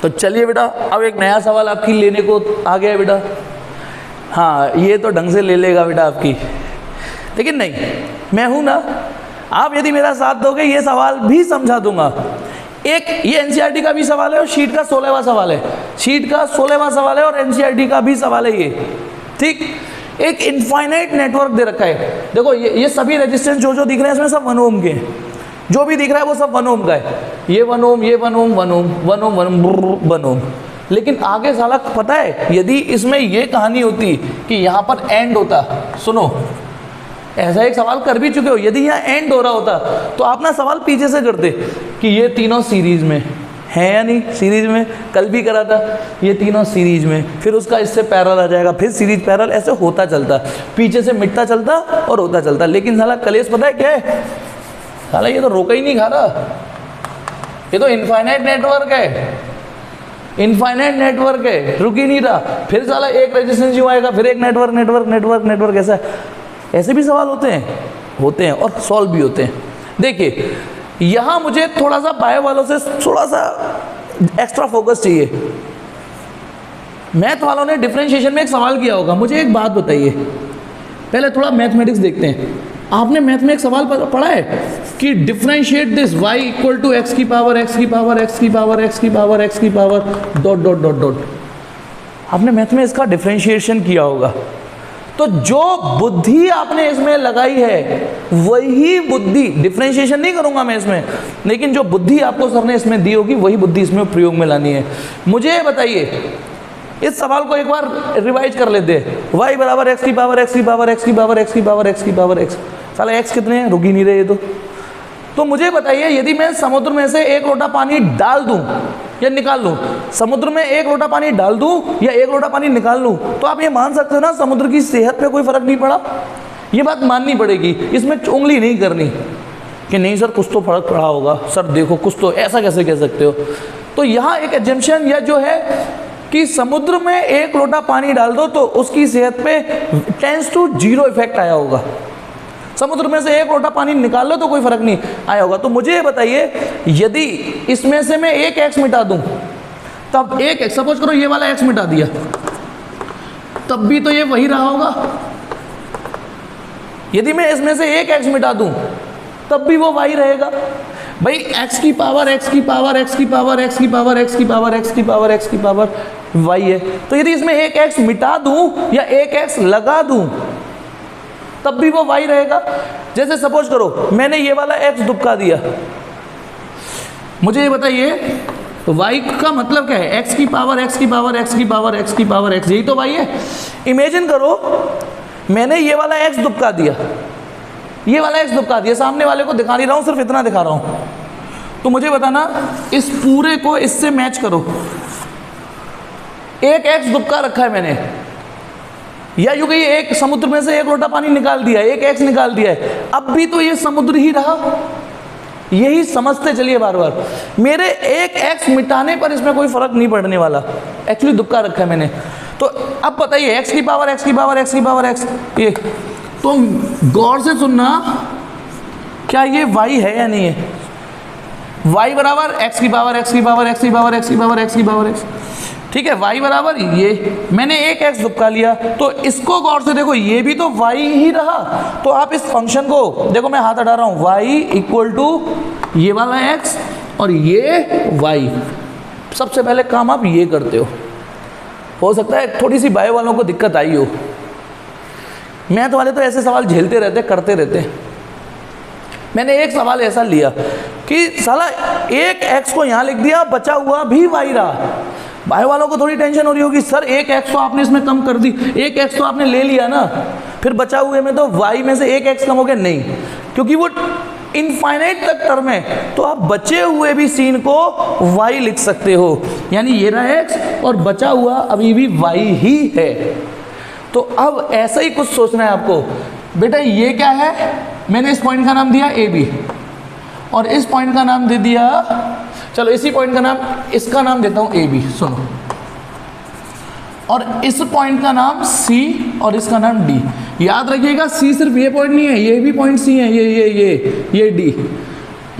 तो चलिए बेटा, अब एक नया सवाल आपकी लेने को आ गया है बेटा। हाँ, ये तो ढंग से ले लेगा बेटा आपकी, लेकिन नहीं, मैं हूं ना, आप यदि मेरा साथ दोगे ये सवाल भी समझा दूंगा। एक ये एनसीईआरटी का भी सवाल है और शीट का 16वां सवाल है, शीट का 16वां सवाल है और एनसीईआरटी का भी सवाल है ये, ठीक। एक इनफाइनाइट नेटवर्क दे रखा है, देखो ये सभी रेजिस्टेंस जो दिख रहे हैं इसमें सब 1 ओम के हैं, जो भी दिख रहा है वो सब 1 ओम का है। ये 1 ओम, ये 1 ओम, 1 ओम, 1 ओम, 1 ओम। लेकिन आगे साला पता है, यदि इसमें ये कहानी होती कि यहाँ पर एंड होता, सुनो, ऐसा एक सवाल कर भी चुके हो, यदि यहाँ एंड हो रहा होता तो आप ना सवाल पीछे से करते कि ये तीनों सीरीज में है या नहीं, सीरीज में, कल भी करा था, ये तीनों सीरीज में, फिर उसका इससे पैरेलल आ जाएगा, फिर सीरीज पैरेलल, ऐसे होता चलता, पीछे से मिटता चलता और होता चलता। लेकिन साला कलेश पता है क्या है, साला ये तो रोका ही नहीं खा रहा, ये तो इनफाइनाइट नेटवर्क है, इनफाइनाइट नेटवर्क है, रुक ही नहीं रहा। फिर साला एक रेजिस्टेंस यूं आएगा, फिर एक नेटवर्क, ऐसे भी सवाल होते हैं और सॉल्व भी होते हैं। देखिए यहाँ मुझे थोड़ा सा बायो वालों से थोड़ा सा एक्स्ट्रा फोकस चाहिए। मैथ वालों ने डिफरेंशिएशन में एक सवाल किया होगा, मुझे एक बात बताइए, पहले थोड़ा मैथमेटिक्स देखते हैं। आपने मैथ में एक सवाल पढ़ा है कि differentiate this y equal to x की power dot dot dot dot. आपने मैथ में इसका डिफरेंशिएशन किया होगा, तो जो बुद्धि आपने इसमें लगाई है वही बुद्धि, डिफरेंशिएशन नहीं करूंगा मैं इसमें, लेकिन जो बुद्धि आपको सर ने इसमें दी होगी वही बुद्धि इसमें प्रयोग में लानी है। मुझे बताइए, इस सवाल को एक बार रिवाइज कर लेते हैं। y बराबर x की पावर x, साला x कितने हैं, रुक ही नहीं रहे ये तो मुझे बताइए, यदि मैं समुद्र में से 1 लोटा पानी डाल दूं या निकाल लूं, समुद्र में 1 लोटा पानी डाल दूं या 1 लोटा पानी निकाल लूं, तो आप ये मान सकते हो ना समुद्र की सेहत पे कोई फर्क नहीं पड़ा। ये बात माननी पड़ेगी, इसमें उंगली नहीं करनी। कि नहीं सर कुछ तो फर्क पड़ा होगा, सर देखो कुछ तो, ऐसा कैसे कह सकते हो। तो यहाँ एक एजम्पशन या जो है कि समुद्र में 1 लोटा पानी डाल दो तो उसकी सेहत पे टेंस टू 0 इफेक्ट आया होगा, समुद्र में से 1 लोटा पानी निकाल लो तो कोई फर्क नहीं आया होगा। तो मुझे ये बताइए, यदि इसमें से मैं एक एक्स मिटा दूं, तब एक एक्स, सपोज करो ये वाला एक्स मिटा दिया, तब भी तो ये वही रहा होगा। यदि मैं इसमें से एक एक्स मिटा दूं, तब भी वो वाई रहेगा। भाई x की पावर x की पावर x की पावर x की पावर x की पावर x की पावर x की पावर y है। तो यदि इसमें एक x मिटा दूं या एक x लगा दूं, तब भी वो y रहेगा। जैसे सपोज करो मैंने ये वाला x दुबका दिया, मुझे ये बताइए y का मतलब क्या है? x की पावर x की पावर x की पावर x की पावर x, यही तो y है। इमेजिन करो मैंने ये वाला x दुबका दिया, ये वाला x दुबका दिया, सामने वाले को दिखा नहीं रहा हूं, सिर्फ इतना दिखा रहा हूं। तो मुझे बताना इस पूरे को इससे मैच करो। एक x दुबका रखा है मैंने, या यूं कहिए एक समुद्र में से 1 लोटा पानी निकाल दिया, एक x निकाल दिया है, अब भी तो ये समुद्र ही रहा। यही समझते चलिए बार बार। मेरे एक x मिटाने पर इसमें कोई फर्क नहीं पड़ने वाला, एक्चुअली दुबका रखा है मैंने। तो अब बताइए x की पावर x की पावर x की पावर x, ये तो गौर से सुनना, क्या ये y है या नहीं है? y बराबर x की पावर x की पावर x की पावर x की पावर x की पावर x, ठीक है। y बराबर ये, मैंने एक x दुबका लिया, तो इसको गौर से देखो, ये भी तो y ही रहा। तो आप इस फंक्शन को देखो, मैं हाथ हटा रहा हूं, y इक्वल टू ये वाला x और ये y। सबसे पहले काम आप ये करते हो सकता है थोड़ी सी बायो वालों को दिक्कत आई हो, मैथ वाले तो ऐसे सवाल झेलते रहते, करते रहते। मैंने एक सवाल ऐसा लिया कि साला एक x को यहाँ लिख दिया, बचा हुआ भी y रहा। बायो वालों को थोड़ी टेंशन हो रही होगी, सर एक x तो आपने इसमें कम कर दी, एक x तो आपने ले लिया ना, फिर बचा हुए में तो y में से एक x कम हो गया। नहीं, क्योंकि वो इनफाइनाइट तक टर्म है, तो आप बचे हुए भी सीन को y लिख सकते हो, यानी ये रहा x और बचा हुआ अभी भी y ही है। तो अब ऐसा ही कुछ सोचना है आपको, बेटा ये क्या है, मैंने इस पॉइंट का नाम दिया ए बी और इस पॉइंट का नाम दे दिया, चलो इसी पॉइंट का नाम, इसका नाम देता हूं ए बी, सुनो, और इस पॉइंट का नाम सी और इसका नाम डी। याद रखिएगा सी सिर्फ ये पॉइंट नहीं है, ये भी पॉइंट सी है, ये डी।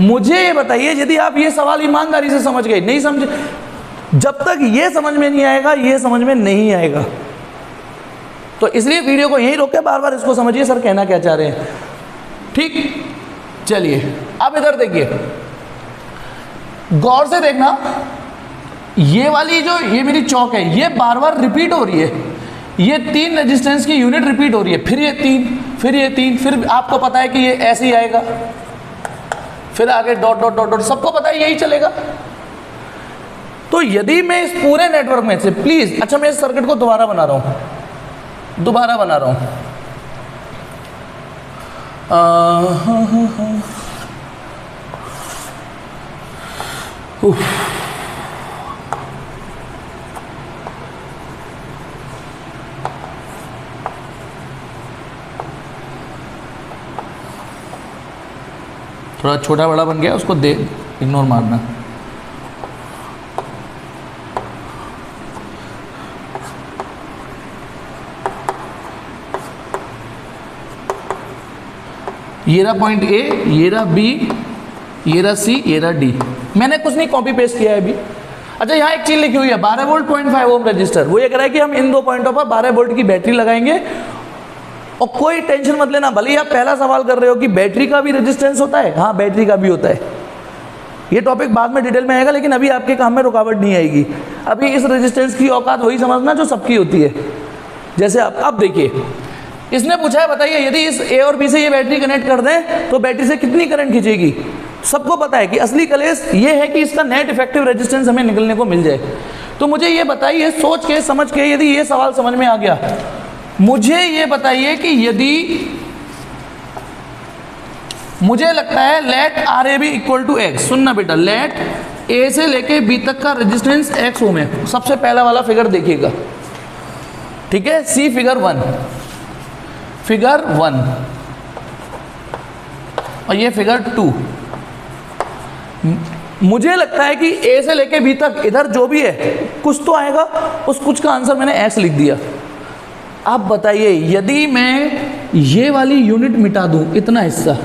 मुझे ये बताइए, यदि आप ये सवाल ईमानदारी से समझ गए, नहीं समझे, जब तक ये समझ में नहीं आएगा ये समझ में नहीं आएगा। तो इसलिए वीडियो को यहीं रोक के बार बार इसको समझिए, सर कहना क्या चाह रहे हैं। ठीक, चलिए अब इधर देखिए, गौर से देखना, ये वाली जो ये मेरी चौक है, ये बार बार रिपीट हो रही है। ये 3 रेजिस्टेंस की यूनिट रिपीट हो रही है, फिर ये 3, फिर ये 3, फिर आपको पता है कि ये ऐसे ही आएगा, फिर आगे डॉट डॉट डॉट डॉट, सबको पता है यही चलेगा। तो यदि मैं इस पूरे नेटवर्क में से, प्लीज, अच्छा मैं इस सर्किट को दोबारा बना रहा हूं, थोड़ा छोटा बड़ा बन गया, उसको दे इग्नोर मारना। ये रहा पॉइंट ए, ये रहा बी, ये रहा सी, ये रहा डी। मैंने कुछ नहीं कॉपी पेस्ट किया है अभी। अच्छा यहाँ एक चीज लिखी हुई है 12 वोल्ट 0.5 ओम रजिस्टर। वो ये कह रहा है कि हम इन 2 पॉइंटों पर 12 वोल्ट की बैटरी लगाएंगे, और कोई टेंशन मत लेना। भले ही आप पहला सवाल कर रहे हो कि बैटरी का भी रेजिस्टेंस होता है, हाँ बैटरी का भी होता है। ये टॉपिक बाद में डिटेल में आएगा, लेकिन अभी आपके काम में रुकावट नहीं आएगी। अभी इस रेजिस्टेंस की औकात वही समझना जो सबकी होती है। जैसे आप अब देखिए, इसने पूछा है बताइए यदि इस ए और बी से ये बैटरी कनेक्ट कर दें तो बैटरी से कितनी करंट खींचेगी। सबको पता है कि असली कलेश ये है कि इसका नेट इफेक्टिव रेजिस्टेंस हमें निकलने को मिल जाए। तो मुझे ये बताइए, सोच के समझ के, यदि ये सवाल समझ में आ गया, मुझे ये बताइए कि यदि मुझे लगता है let R A B equal to X, सुनना बेटा, लेट ए से लेके बी तक का रेजिस्टेंस एक्स ओम है। सबसे पहला वाला फिगर देखिएगा, ठीक है, सी फिगर 1, और ये फिगर 2। मुझे लगता है कि ए से लेके बी तक इधर जो भी है कुछ तो आएगा, उस कुछ का आंसर मैंने एक्स लिख दिया। अब बताइए यदि मैं ये वाली यूनिट मिटा दूं, इतना हिस्सा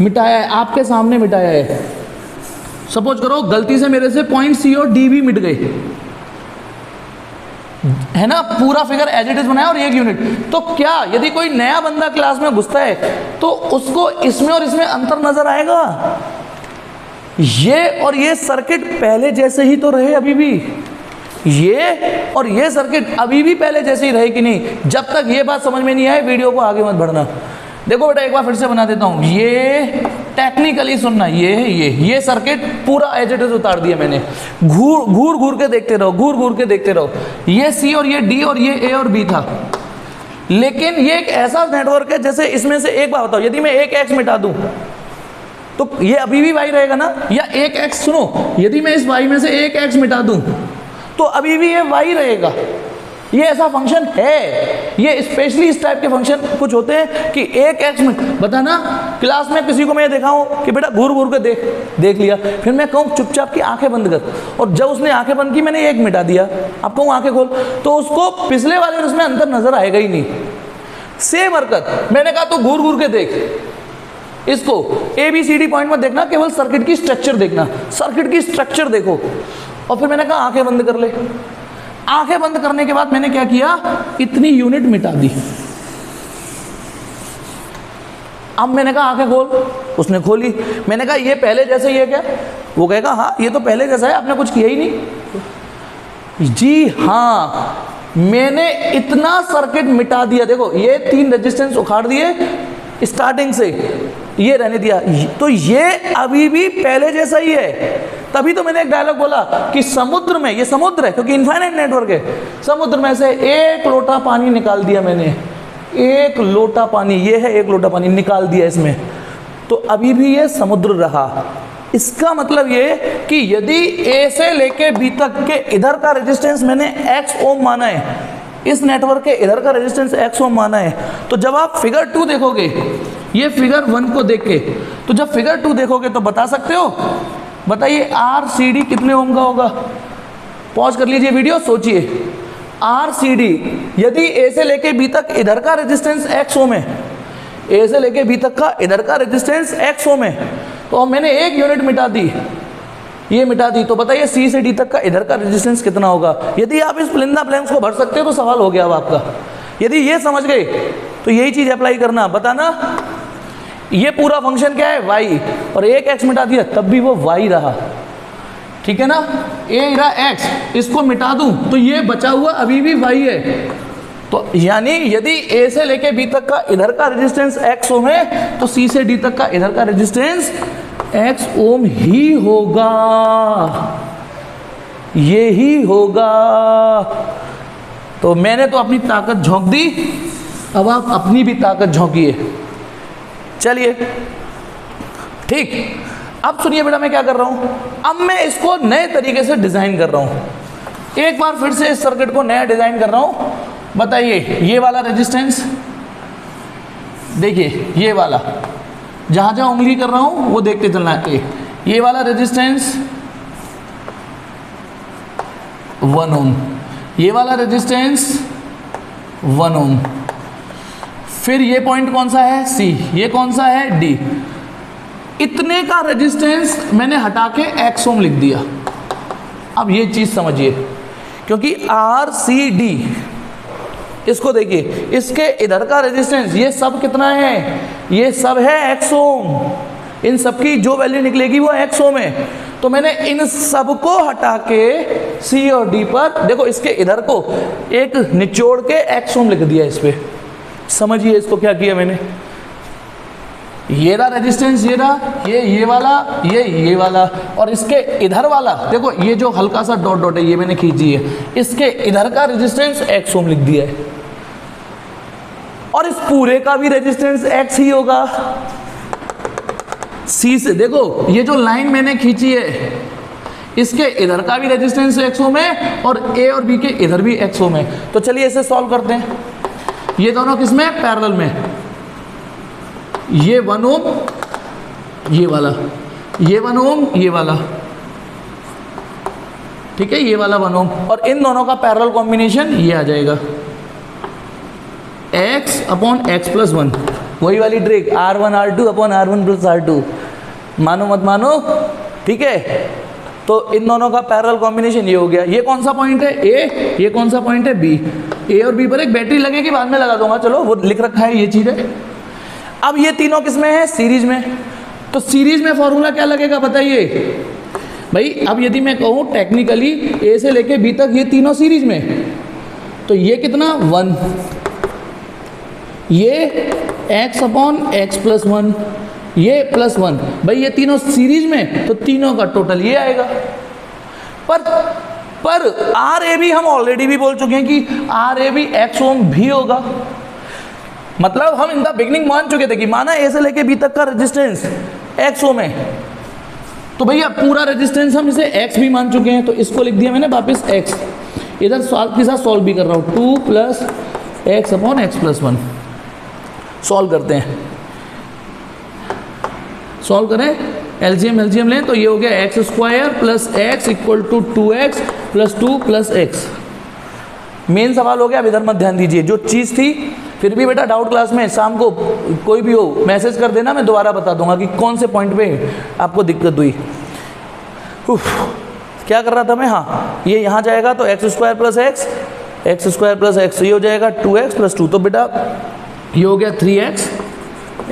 मिटाया है, आपके सामने मिटाया है, सपोज करो गलती से मेरे से पॉइंट सी और डी भी मिट गए, है ना, पूरा फिगर एज इट इज बनाया और एक यूनिट, तो क्या यदि कोई नया बंदा क्लास में घुसता है तो उसको इसमें और इसमें अंतर नजर आएगा? ये और ये सर्किट पहले जैसे ही तो रहे अभी भी, ये और ये सर्किट अभी भी पहले जैसे ही रहे कि नहीं? जब तक ये बात समझ में नहीं आए वीडियो को आगे मत बढ़ना। देखो बेटा एक बार फिर से बना देता हूँ, ये टेक्निकली सुनना, ये सर्किट पूरा एज इट इज उतार दिया मैंने, घूर घूर के देखते रहो, घूर घूर के देखते रहो। ये सी और ये डी और ये ए और बी था, लेकिन ये एक ऐसा नेटवर्क है जैसे इसमें से एक बात बताओ, यदि मैं एक एक्स मिटा दूं तो ये अभी भी वाई रहेगा ना? या एक एक्स, सुनो, यदि मैं इस वाई में से एक एक्स मिटा दूं तो अभी भी ये वाई रहेगा। ये ऐसा फंक्शन है, ये स्पेशली इस टाइप के फंक्शन कुछ होते हैं कि एक एक्स में बता ना, क्लास में किसी को मैं दिखाऊं कि बेटा घूर घूर के देख लिया, फिर मैं कहूँ चुपचाप की आंखें बंद कर, और जब उसने आंखें बंद की मैंने एक मिटा दिया, अब कहूँ आंखें खोल, तो उसको पिछले वाले और उसमें अंतर नजर आएगा ही नहीं। सेम हरकत, मैंने कहा तो घूर घूर के देख, इसको ABCD पॉइंट में देखना, केवल सर्किट की स्ट्रक्चर देखना, सर्किट की स्ट्रक्चर देखो, और फिर मैंने कहा आंखें बंद कर ले। आंखें बंद करने के बाद मैंने क्या किया, इतनी यूनिट मिटा दी। अब मैंने कहा आंखें खोल, उसने खोली, मैंने कहा ये पहले जैसे ही है क्या? वो कहेगा हाँ ये तो पहले जैसा है, आपने कुछ किया ही नहीं। जी हाँ, मैंने इतना सर्किट मिटा दिया। देखो ये 3 रेजिस्टेंस उखाड़ दिए स्टार्टिंग से, ये रहने दिया, तो ये अभी भी पहले जैसा ही है। तभी तो मैंने एक डायलॉग बोला कि समुद्र में, ये समुद्र है क्योंकि इनफाइनाइट नेटवर्क है, समुद्र में से 1 लोटा पानी निकाल दिया मैंने, 1 लोटा पानी, ये है 1 लोटा पानी निकाल दिया इसमें, तो अभी भी ये समुद्र रहा। इसका मतलब ये कि यदि ए से लेके बी तक के इधर का रेजिस्टेंस मैंने x ओम माना है, इस नेटवर्क के इधर का रेजिस्टेंस x ओम माना है, तो जब आप फिगर 2 देखोगे, ये फिगर 1 को देख के, तो जब फिगर 2 देखोगे तो बता सकते हो, बताइए RCD कितने ओम का होगा? पॉज कर लीजिए वीडियो, सोचिए। RCD यदि ए से लेके बी तक इधर का रेजिस्टेंस x ओम है, ए से लेके बी तक का इधर का रेजिस्टेंस x ओम है, तो मैंने एक यूनिट मिटा दी, ये मिटा दी, तो बताइए सी से डी तक का इधर का रेजिस्टेंस कितना होगा? यदि आप इस फिलिंदा ब्लैंक्स को भर सकते हो तो सवाल हो गया अब आपका। यदि ये समझ गए तो यही चीज अप्लाई करना, बताना ये पूरा फंक्शन क्या है, y, और एक x मिटा दिया तब भी वो y रहा, ठीक है ना? ए रहा x, इसको मिटा दूं तो ये बचा हुआ अभी भी y है। तो यानी यदि a से लेके b तक का इधर का रेजिस्टेंस x ओम है, तो c से d तक का इधर का रेजिस्टेंस x ओम ही होगा, ये ही होगा। तो मैंने तो अपनी ताकत झोंक दी, अब आप अपनी भी ताकत झोंकिए। चलिए ठीक, अब सुनिए बेटा मैं क्या कर रहा हूं, अब मैं इसको नए तरीके से डिजाइन कर रहा हूं। एक बार फिर से इस सर्किट को नया डिजाइन कर रहा हूं। बताइए ये वाला रेजिस्टेंस, देखिए ये वाला, जहां जहां उंगली कर रहा हूं वो देखते चलना है। ये वाला रेजिस्टेंस 1 ओम, ये वाला रेजिस्टेंस 1 ओम, फिर ये पॉइंट कौन सा है, C, ये कौन सा है, D। इतने का रेजिस्टेंस मैंने हटा के x ओम लिख दिया। अब ये चीज समझिए, क्योंकि RCD, इसको देखिए, इसके इधर का रेजिस्टेंस ये सब कितना है, ये सब है x ओम, इन सब की जो वैल्यू निकलेगी वो x ओम है। तो मैंने इन सब को हटा के C और D पर, देखो इसके इधर को एक निचोड़ के x ओम लिख दिया इस पे। समझिए इसको क्या किया मैंने, ये रहा रेजिस्टेंस, ये रहा, ये वाला, ये वाला, और इसके इधर वाला देखो, ये जो हल्का सा डॉट डॉट है ये मैंने खींची है, इसके इधर का रेजिस्टेंस x ओम लिख दिया है, और इस पूरे का भी रेजिस्टेंस x ही होगा। C से देखो ये जो लाइन मैंने खींची है, इसके इधर का भी रेजिस्टेंस x ओम है और A और B के इधर भी x ओम है। तो चलिए इसे सॉल्व करते हैं। ये दोनों किसमें, पैरेलल में, ये 1 ओम, ये वाला, ये 1 ओम, ये वाला, ठीक है, ये वाला 1 ओम, और इन दोनों का पैरेलल कॉम्बिनेशन ये आ जाएगा x अपॉन x प्लस 1, वही वाली trick R1 R2 upon R1 plus R2, मानो मत मानो, ठीक है। तो इन दोनों का पैरेलल कॉम्बिनेशन ये हो गया। ये कौन सा पॉइंट है ए, ये कौन सा पॉइंट है बी, ए और बी पर एक बैटरी लगेगी, बाद में लगा दूंगा, चलो वो लिख रखा है ये चीज़ है। अब ये तीनों किस में है, सीरीज में, तो सीरीज में फॉर्मूला क्या लगेगा बताइए भाई। अब यदि मैं कहूँ टेक्निकली ए से लेके बी तक ये तीनों सीरीज में, तो ये कितना 1, ये x अपॉन x प्लस 1, ये प्लस 1, भाई ये तीनों सीरीज में, तो तीनों का टोटल ये आएगा। पर आर ए बी हम ऑलरेडी भी बोल चुके हैं कि आर ए बी एक्स ओम भी होगा, मतलब हम इन द बिगनिंग मान चुके थे कि माना ए से लेके बी तक का रेजिस्टेंस एक्स ओम है, तो भैया पूरा रेजिस्टेंस हम इसे x भी मान चुके हैं, तो इसको लिख दिया मैंने वापस x। इधर सॉल्व के साथ सॉल्व भी कर रहा हूँ, 2 plus x upon x plus 1। Solve करते हैं, सॉल्व करें, एलजीएम लें, तो ये हो गया X square plus X equal to 2x plus 2 plus X. मेन सवाल हो गया, अब इधर मत ध्यान दीजिए, जो चीज़ थी, फिर भी बेटा डाउट क्लास में शाम को कोई भी हो मैसेज कर देना, मैं दोबारा बता दूंगा कि कौन से पॉइंट पे आपको दिक्कत हुई। क्या कर रहा था मैं, हाँ ये यहाँ जाएगा तो एक्स स्क्वायर प्लस एक्स, ये हो जाएगा 2x प्लस 2, तो बेटा ये हो गया 3x,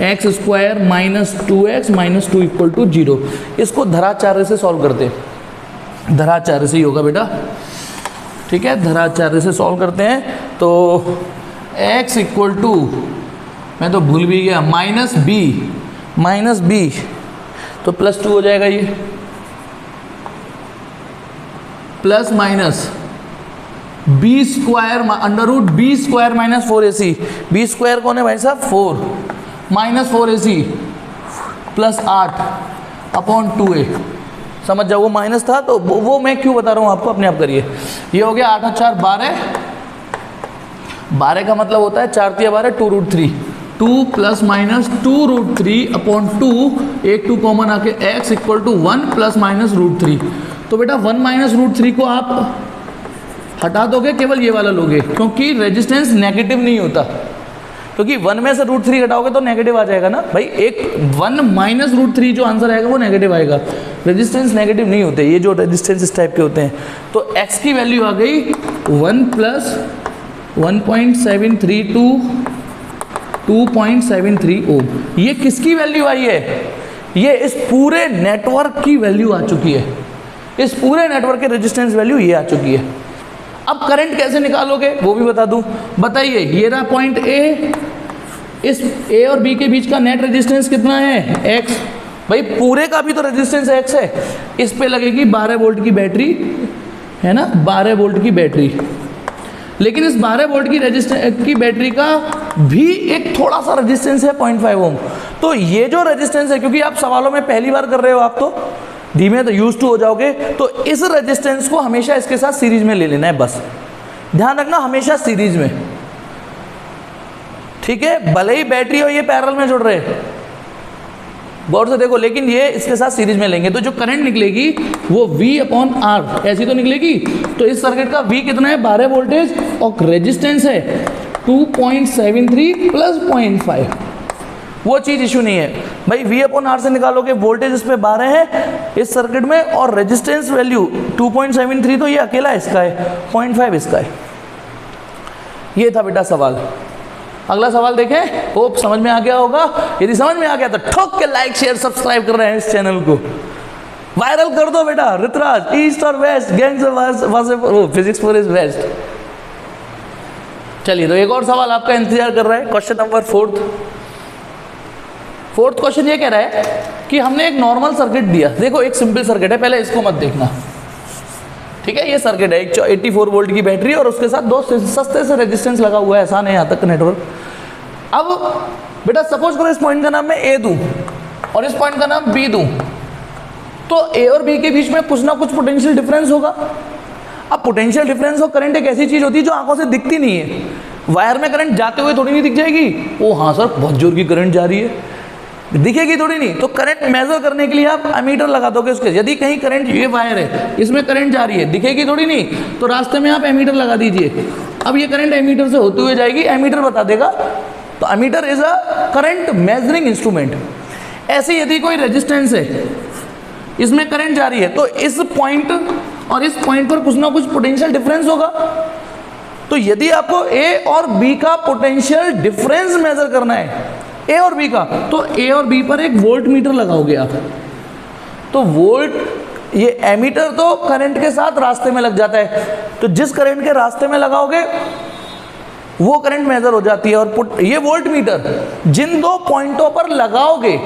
X square minus 2x minus 2 equal to 0। इसको धराचार्य से सॉल्व करते हैं, धराचार्य से ही होगा बेटा, ठीक है, धराचार्य से सॉल्व करते हैं। तो x इक्वल टू, मैं तो भूल भी गया, माइनस बी, तो प्लस 2 हो जाएगा, ये plus minus B square under root B square minus 4ac, B square कौन है भाई साहब 4, minus 4ac plus 8 upon 2a। समझ जाओ, वो माइनस था तो वो मैं क्यों बता रहा हूँ आपको, अपने आप करिए। ये हो गया 8 और 4 12 का मतलब होता है 4 3 12 2 root 3, 2 plus minus 2 root 3 upon 2, एक 2 कॉमन आके x equal to 1 plus minus root 3। तो बेटा 1 माइनस रूट 3 को आप हटा दोगे, केवल ये वाला लोगे, क्योंकि रेजिस्टेंस नेगेटिव नहीं होता, क्योंकि 1 में से रूट 3 घटाओगे तो नेगेटिव आ जाएगा ना भाई। एक 1 माइनस रूट 3 जो आंसर आएगा वो नेगेटिव आएगा, रेजिस्टेंस नेगेटिव नहीं होते, ये जो रेजिस्टेंस इस टाइप के होते हैं। तो x की वैल्यू आ गई 1 प्लस 1.73 टू 2.73 ओम। ये किसकी वैल्यू आई है, ये इस पूरे नेटवर्क की वैल्यू आ चुकी है, इस पूरे नेटवर्क के रेजिस्टेंस वैल्यू ये आ चुकी है। अब करंट कैसे निकालोगे वो भी बता दूं, बताइए। ये रहा पॉइंट ए, इस ए और बी के बीच का नेट रेजिस्टेंस कितना है x, भाई पूरे का भी तो रेजिस्टेंस x है। इस पे लगेगी 12 वोल्ट की बैटरी, है ना, 12 वोल्ट की बैटरी, लेकिन इस 12 वोल्ट की रेजिस्टेंस की बैटरी का भी एक थोड़ा सा रेजिस्टेंस है 0.5 ओम। तो ये जो रेजिस्टेंस है, क्योंकि आप सवालों में पहली बार कर रहे हो, आप तो धीमे तो यूज टू हो जाओगे, तो इस रेजिस्टेंस को हमेशा इसके साथ सीरीज में ले लेना है, बस ध्यान रखना हमेशा सीरीज में, ठीक है। भले ही बैटरी और ये पैरेलल में जुड़ रहे हैं, गौर से देखो, लेकिन ये इसके साथ सीरीज में लेंगे तो जो करंट निकलेगी वो V अपॉन R ऐसी तो निकलेगी। तो इस सर्किट का V कितना है 12 वोल्टेज और रेजिस्टेंस है 2.73 प्लस 0.5, वो चीज़ इशू नहीं है भाई। V अपॉन R से निकालोगे, वोल्टेज इस पे 12 है इस सर्किट में, और रेजिस्टेंस वैल्यू 2.73, तो ये अकेला इसका है, 0.5 इसका है। ये था बेटा सवाल। अगला सवाल देखें, होप समझ में आ गया होगा। यदि समझ में आ गया तो ठोक के लाइक शेयर सब्सक्राइब कर रहे हैं इस चैनल को, वायरल कर दो बेटा। ऋतराज ईस्ट और west, gangs physics for is west. चलिए, तो एक और सवाल आपका इंतजार कर रहा है, क्वेश्चन नंबर 4th क्वेश्चन ये कह रहा है कि हमने एक नॉर्मल सर्किट दिया। देखो एक सिंपल सर्किट है, पहले इसको मत देखना, ठीक है। ये सर्किट है, एक 84 वोल्ट की बैटरी और उसके साथ 2 सस्ते से रेजिस्टेंस लगा हुआ है, आसान है यहाँ तक नेटवर्क। अब बेटा सपोज करो इस पॉइंट का नाम मैं ए दूं और इस पॉइंट का नाम बी दूं, तो ए और बी के बीच में कुछ ना कुछ पोटेंशियल डिफरेंस होगा। अब पोटेंशियल डिफरेंस और करंट एक ऐसी चीज होती है जो आंखों से दिखती नहीं है। वायर में करंट जाते हुए थोड़ी नहीं दिख जाएगी, ओ हाँ सर बहुत जोर की करंट जा रही है, दिखेगी थोड़ी नहीं। तो करंट मेजर करने के लिए आप एमीटर लगा दोगे उसके, यदि कहीं करंट, ये वायर है इसमें करंट जा रही है, दिखेगी थोड़ी नहीं, तो रास्ते में आप एमीटर लगा दीजिए। अब ये करंट एमीटर से होते हुए जाएगी, एमीटर बता देगा। तो ammeter is a current measuring instrument. ऐसे यदि कोई रेजिस्टेंस है, इसमें करंट जा रही है, तो इस पॉइंट और इस पॉइंट पर कुछ ना कुछ पोटेंशियल डिफरेंस होगा। तो यदि आपको ए और बी का पोटेंशियल डिफरेंस मेजर करना है, ए और बी का, तो ए और बी पर एक वोल्ट मीटर लगाओगे आप। तो वोल्ट, ये एमीटर तो करंट के साथ रास्ते में लग जाता है, तो जिस करंट के रास्ते में लगाओगे वो करंट मेजर हो जाती है। और ये वोल्ट मीटर जिन दो पॉइंटों पर लगाओगे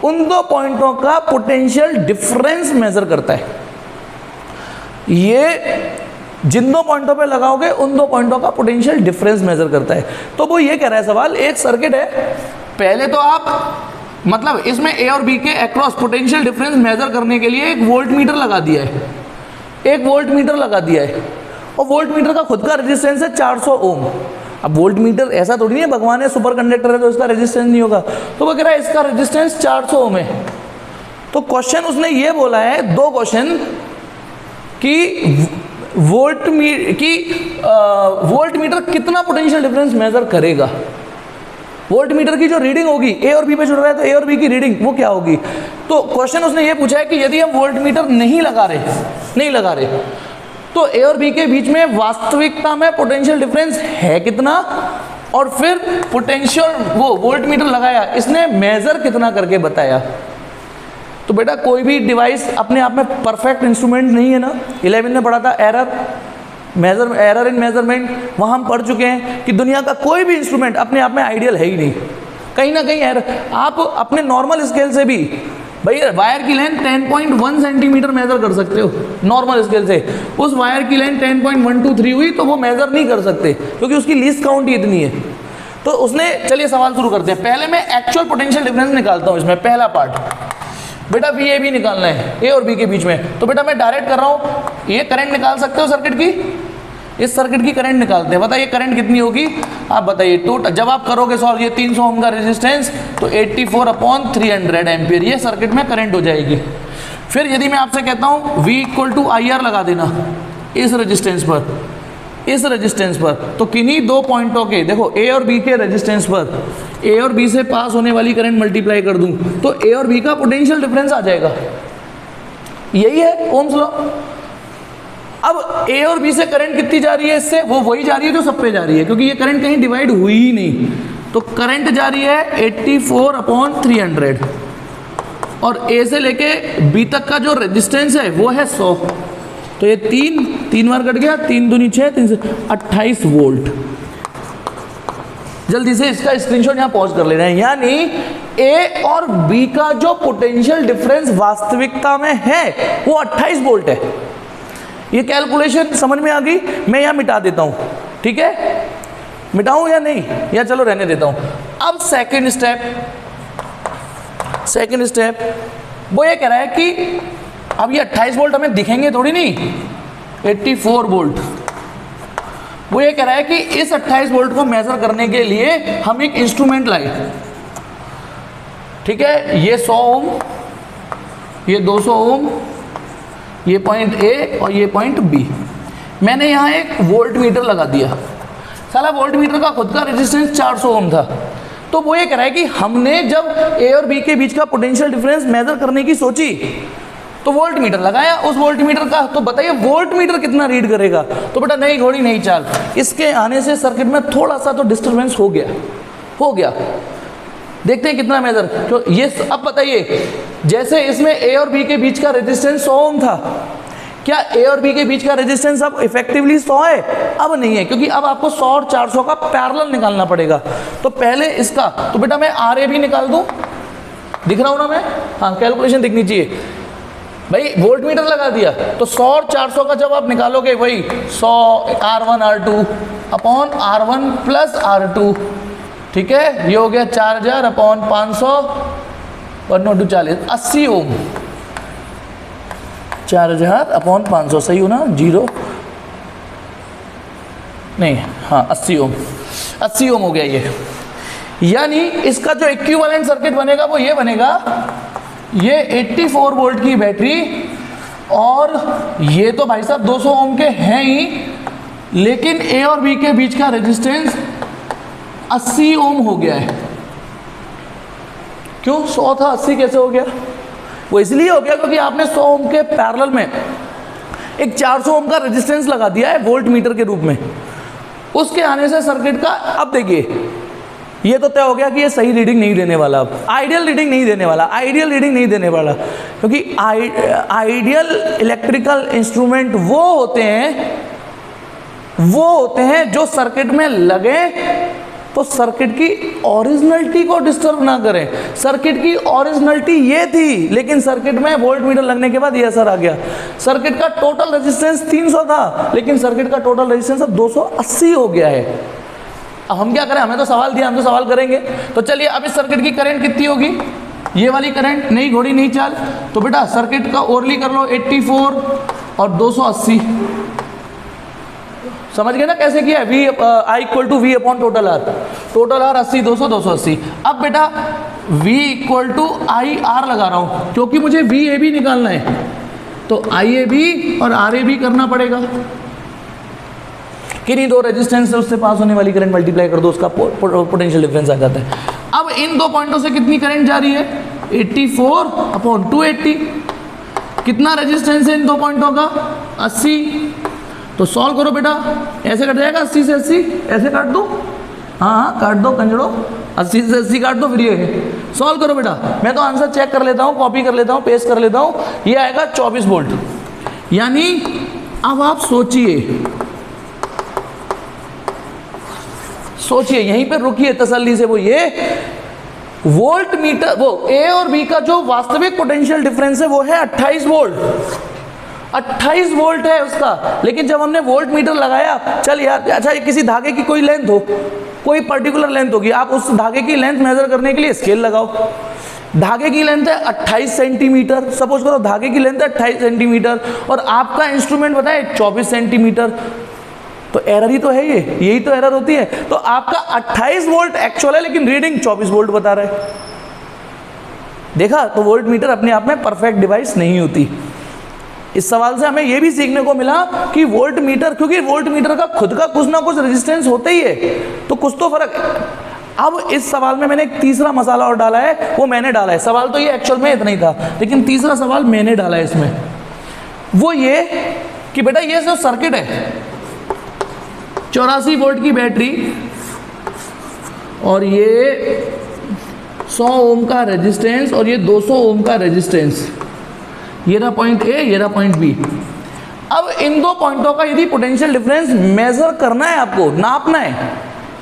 उन दो पॉइंटों का पोटेंशियल डिफरेंस मेजर करता है। ये जिन दो पॉइंटों पे लगाओगे उन दो पॉइंटों का पोटेंशियल डिफरेंस मेजर करता है। तो वो ये कह रहा है सवाल, एक सर्किट है, पहले तो आप मतलब इसमें ए और बी के अक्रॉस पोटेंशियल डिफरेंस मेजर करने के लिए एक वोल्ट मीटर लगा दिया है, एक वोल्ट मीटर लगा दिया है, और वोल्ट मीटर का खुद का रेजिस्टेंस है 400 ओम। अब वोल्ट मीटर ऐसा थोड़ी है भगवान है सुपर कंडक्टर है तो इसका रेजिस्टेंस नहीं होगा, तो वो कह रहा है इसका रेजिस्टेंस 400 ओम है। तो क्वेश्चन उसने ये बोला है, दो क्वेश्चन कि वोल्ट मीटर कितना पोटेंशियल डिफरेंस मेजर करेगा। वोल्ट मीटर की जो रीडिंग होगी, ए और बी पे जुड़ रहा है तो ए और बी की रीडिंग वो क्या होगी। तो क्वेश्चन उसने ये पूछा है कि यदि हम वोल्ट मीटर नहीं लगा रहे तो ए और बी के बीच में वास्तविकता में पोटेंशियल डिफरेंस है कितना, और फिर पोटेंशियल वो वोल्ट मीटर लगाया इसने मेजर कितना करके बताया। तो बेटा कोई भी डिवाइस अपने आप में परफेक्ट इंस्ट्रूमेंट नहीं है ना। 11 में पढ़ा था एरर इन मेजरमेंट, वहाँ हम पढ़ चुके हैं कि दुनिया का कोई भी इंस्ट्रूमेंट अपने आप में आइडियल है ही नहीं, कहीं ना कहीं एरर। आप अपने नॉर्मल स्केल से भी भाई वायर की लेंथ 10.1 सेंटीमीटर मेजर कर सकते हो नॉर्मल स्केल से, उस वायर की लेंथ 10.123 हुई तो वो मेजर नहीं कर सकते क्योंकि उसकी लीस्ट काउंट ही इतनी है। तो उसने, चलिए सवाल शुरू करते हैं। पहले मैं एक्चुअल पोटेंशियल डिफरेंस निकालता हूँ इसमें, पहला पार्ट बेटा वी ए बी निकालना है ए और बी के बीच में। तो बेटा मैं डायरेक्ट कर रहा हूँ, ये करंट निकाल सकते हो सर्किट की, इस सर्किट की करंट निकालते हैं। बताइए करंट कितनी होगी, आप बताइए। टोटल जब आप करोगे सॉल्व, ये 300 ओम का रेजिस्टेंस, तो 84/300 एम्पियर ये सर्किट में करंट हो जाएगी। फिर यदि मैं आपसे कहता हूँ V = IR लगा देना इस रेजिस्टेंस पर, तो किन्हीं दो पॉइंटों के, देखो ए और बी के रेजिस्टेंस पर ए और बी से पास होने वाली करंट मल्टीप्लाई कर दूं तो ए और बी का पोटेंशियल डिफरेंस आ जाएगा। यही है ओम्स लॉ। अब ए और बी से करंट कितनी जा रही है, इससे वो वही जा रही है जो सब पे जा रही है, क्योंकि ये करंट कहीं डिवाइड हुई ही नहीं। तो करंट जा रही है 84/300 और ए से लेके बी तक का जो रेजिस्टेंस है वो है 100। तो ये तीन बार कट गया, 3 दूनी 6, 3 से 28 वोल्ट। जल्दी से इसका स्क्रीनशॉट यहाँ पॉज कर ले रहे हैं। यानी ए और बी का जो पोटेंशियल डिफरेंस वास्तविकता में है वो 28 वोल्ट है। ये कैलकुलेशन समझ में आ गई, मैं यहाँ मिटा देता हूँ, ठीक है, मिटाऊँ या नहीं, या चलो रहने देता हूँ। अब सेकंड स्टेप वो ये कह रहा है कि अब ये 28 वोल्ट हमें दिखेंगे थोड़ी नहीं, 84 वोल्ट। वो ये कह रहा है कि इस 28 वोल्ट को मेजर करने के लिए हम एक इंस्ट्रूमेंट लाए, ठीक है। ये 100 ओम, ये 200 ओम, ये पॉइंट ए और ये पॉइंट बी। मैंने यहाँ एक वोल्ट मीटर लगा दिया। साला वोल्ट मीटर का खुद का रेजिस्टेंस 400 ओम था। तो वो ये कह रहा है कि हमने जब ए और बी के बीच का पोटेंशियल डिफरेंस मेजर करने की सोची तो वोल्ट मीटर लगाया उस वोल्ट मीटर का। तो बताइए वोल्ट मीटर कितना रीड करेगा। तो बेटा नहीं घोड़ी नहीं चाल, इसके आने से सर्किट में थोड़ा सा तो डिस्टर्बेंस हो गया। देखते हैं कितना मेजर। तो ये अब बताइए, जैसे इसमें ए और बी के बीच का रेजिस्टेंस 100 ओम था, क्या ए और बी के बीच का रेजिस्टेंस अब इफेक्टिवली 100 है? अब नहीं है, क्योंकि अब आपको 100 और 400 का पैरेलल निकालना पड़ेगा। तो पहले इसका, तो बेटा मैं RA भी निकाल दूं, दिख रहा हूं ना मैं? हाँ, कैलकुलेशन दिखनी चाहिए भाई। वोल्ट मीटर लगा दिया तो 100 और 400 का जब आप निकालोगे वही 100 R1 R2 upon R1 plus R2, ठीक है। ये हो गया 4000 अपॉन 500 1/2 40, 80 ओम। 4000 अपॉन 500 सही हो ना, 0 नहीं, हाँ 80 ओम, 80 ओम हो गया। यानी इसका जो इक्विवेलेंट सर्किट बनेगा वो ये बनेगा, ये 84 वोल्ट की बैटरी, और ये तो भाई साहब 200 ओम के हैं ही, लेकिन ए और बी के बीच का रेजिस्टेंस 80 ओम हो गया है। क्यों? 100 था, 80 कैसे हो गया? वो इसलिए हो गया क्योंकि आपने 100 ओम के पैरेलल में एक 400 ओम का रेजिस्टेंस लगा दिया है वोल्ट मीटर के रूप में। उसके आने से सर्किट का, अब देखिए ये तो तय हो गया कि ये सही रीडिंग नहीं देने वाला, अब आइडियल रीडिंग नहीं देने वाला, आइडियल रीडिंग नहीं देने वाला, क्योंकि आइडियल इलेक्ट्रिकल इंस्ट्रूमेंट वो होते हैं जो सर्किट में लगे तो सर्किट की ओरिजिनलिटी को डिस्टर्ब ना करें। सर्किट की ओरिजिनलिटी ये थी, लेकिन सर्किट में वोल्ट मीटर लगने के बाद ये असर आ गया। सर्किट का टोटल रेजिस्टेंस 300 था, लेकिन सर्किट का टोटल रेजिस्टेंस अब 280 हो गया है। अब हम क्या करें? हमें तो सवाल दिया, हम तो सवाल करेंगे। तो चलिए, अब इस सर्किट की करंट कितनी होगी? ये वाली करंट, नहीं घोड़ी नहीं चाल, तो बेटा सर्किट का ओरली कर लो, 84 और 280। समझ गए ना कैसे किया? V I equal to V upon total R. Total R 80, 200, 280। अब बेटा V equal to I R लगा रहा हूं, क्योंकि मुझे VAB निकालना है, तो IAB और RAB करना पड़ेगा। किन्हीं दो रेजिस्टेंस से उससे पास होने वाली करंट मल्टीप्लाई कर दो, उसका पोटेंशियल डिफरेंस आ जाता है। अब इन दो पॉइंटों से कितनी करंट जा रही है? 84 अपॉन 280। कितना रेजिस्टेंस है इन दो पॉइंटों का? 80। तो सॉल्व करो बेटा, ऐसे कट जाएगा 80 से 80, ऐसे काट दो, हाँ काट दो कंजड़ो, 80 से 80 काट दो, फिर ये सॉल्व करो बेटा। मैं तो आंसर चेक कर लेता हूँ, कॉपी कर लेता हूँ, पेस्ट कर लेता हूँ। ये आएगा 24 वोल्ट। यानी अब आप सोचिए यहीं पर रुकिए तसल्ली से। वो ये वोल्ट मीटर, वो ए और बी का जो वास्तविक पोटेंशियल डिफरेंस है वो है 28 वोल्ट। 28 वोल्ट है उसका, लेकिन जब हमने वोल्ट मीटर लगाया, चल यार अच्छा ये किसी धागे की कोई लेंथ हो, कोई पर्टिकुलर लेंथ होगी, आप उस धागे की लेंथ मेजर करने के लिए स्केल लगाओ। धागे की लेंथ है 28 सेंटीमीटर, सपोज करो धागे की लेंथ है 28 सेंटीमीटर और आपका इंस्ट्रूमेंट बताए 24 सेंटीमीटर, तो एरर ही तो है, यही तो एरर होती है। तो आपका 28 वोल्ट एक्चुअल है, लेकिन रीडिंग 24 वोल्ट बता रहा है। देखा? तो वोल्ट मीटर अपने आप में परफेक्ट डिवाइस नहीं होती। इस सवाल से हमें यह भी सीखने को मिला कि वोल्ट मीटर, क्योंकि वोल्ट मीटर का खुद का कुछ ना कुछ रेजिस्टेंस होता ही है, तो कुछ तो फर्क है। अब इस सवाल में मैंने एक तीसरा मसाला और डाला है, वो मैंने डाला है। सवाल तो ये एक्चुअल में इतना ही था, लेकिन तीसरा सवाल मैंने डाला है इसमें। वो ये कि बेटा ये जो सर्किट है 84 वोल्ट की बैटरी और ये 100 ओम का रेजिस्टेंस और ये 200 ओम का रेजिस्टेंस, ये रहा पॉइंट ए, ये रहा पॉइंट बी। अब इन दो पॉइंटों का यदि पोटेंशियल डिफरेंस मेजर करना है, आपको नापना है,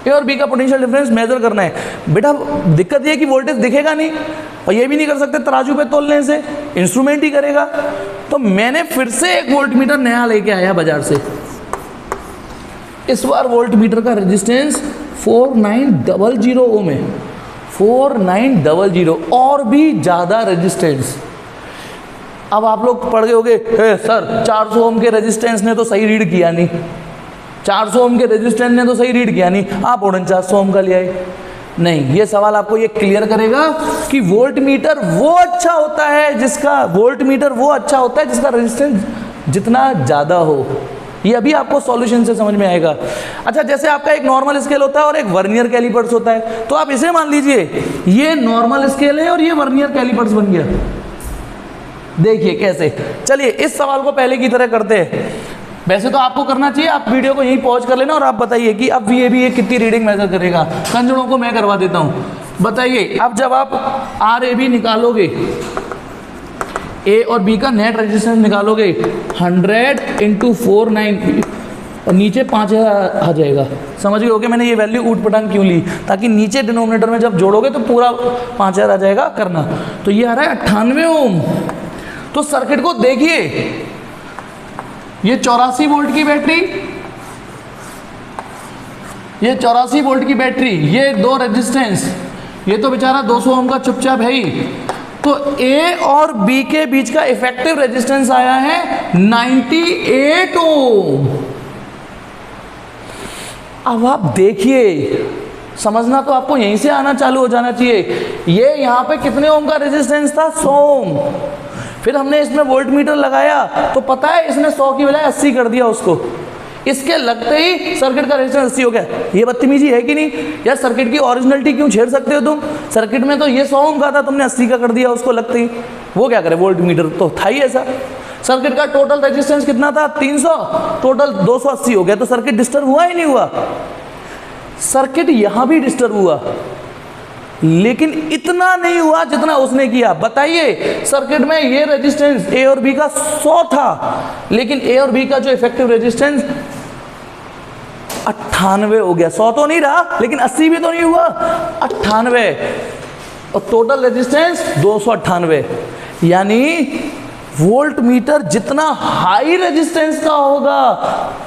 ए और बी का पोटेंशियल डिफरेंस मेजर करना है। बेटा दिक्कत ये है कि वोल्टेज दिखेगा नहीं, और ये भी नहीं कर सकते तराजू पे तोलने से, इंस्ट्रूमेंट ही करेगा। तो मैंने फिर से एक वोल्ट मीटर नया लेके आया बाजार से। इस बार वोल्ट मीटर का रेजिस्टेंस 4900 ओम है, 4900 और भी ज्यादा रेजिस्टेंस। अब आप लोग पढ़ गए होंगे सर 400 ओम के रेजिस्टेंस ने तो सही रीड किया नहीं, 400 ओम के रेजिस्टेंस ने तो सही रीड किया नहीं, आप 4900 ओम का ले आए। नहीं, ये सवाल आपको ये क्लियर करेगा कि वोल्ट मीटर वो अच्छा होता है जिसका रेजिस्टेंस जितना ज़्यादा हो। ये अभी आपको सॉल्यूशन से समझ में आएगा। अच्छा, जैसे आपका एक नॉर्मल स्केल होता है और एक वर्नियर कैलिपर्स होता है, तो आप इसे मान लीजिए ये नॉर्मल स्केल है और ये वर्नियर कैलिपर्स बन गया। देखिए कैसे। चलिए इस सवाल को पहले की तरह करते हैं। वैसे तो आपको करना चाहिए, आप वीडियो को यहीं पॉज कर लेना और आप बताइए कि अब VAB ये कितनी रीडिंग मेजर करेगा। कंजड़ों को मैं करवा देता हूँ। बताइए अब जब आप RAB निकालोगे, A और B का नेट रेजिस्टेंस निकालोगे, 100 × 490 और नीचे 5000 आ जाएगा। समझ गए होगे मैंने ये वैल्यू ऊट पटांग क्यों ली, ताकि नीचे डिनोमिनेटर में जब जोड़ोगे तो पूरा 5000 आ जाएगा करना। तो ये आ रहा है 98 ओम। तो सर्किट को देखिए, ये 84 वोल्ट की बैटरी, ये 84 वोल्ट की बैटरी, ये दो रेजिस्टेंस, ये तो बेचारा 200 ओम का चुपचाप है ही। तो A और B के बीच का इफेक्टिव रेजिस्टेंस आया है 98 ओम। अब आप देखिए समझना तो आपको यहीं से आना चालू हो जाना चाहिए। ये यहाँ पे कितने ओम का रेजिस्टेंस था, 100 ओम। फिर हमने इसमें वोल्ट मीटर लगाया तो पता है इसने 100 की बजाय 80 कर दिया उसको। इसके लगते ही सर्किट का रेजिस्टेंस 80 हो गया। ये बदतमीजी है कि नहीं यार? सर्किट की ओरिजिनलिटी क्यों छेड़ सकते हो तुम? सर्किट में तो ये 100 ओम का था, तुमने 80 का कर दिया उसको लगते ही। वो क्या करे, वोल्ट मीटर तो था ही ऐसा। सर्किट का टोटल रेजिस्टेंस कितना था, 300, टोटल 280 हो गया, तो सर्किट डिस्टर्ब हुआ ही नहीं हुआ? सर्किट यहां भी डिस्टर्ब हुआ, लेकिन इतना नहीं हुआ जितना उसने किया। बताइए, सर्किट में ये रेजिस्टेंस ए और बी का 100 था, लेकिन ए और बी का जो इफेक्टिव रेजिस्टेंस 98 हो गया। 100 तो नहीं रहा, लेकिन 80 भी तो नहीं हुआ, 98, और टोटल रेजिस्टेंस 298। यानी वोल्ट मीटर जितना हाई रेजिस्टेंस का होगा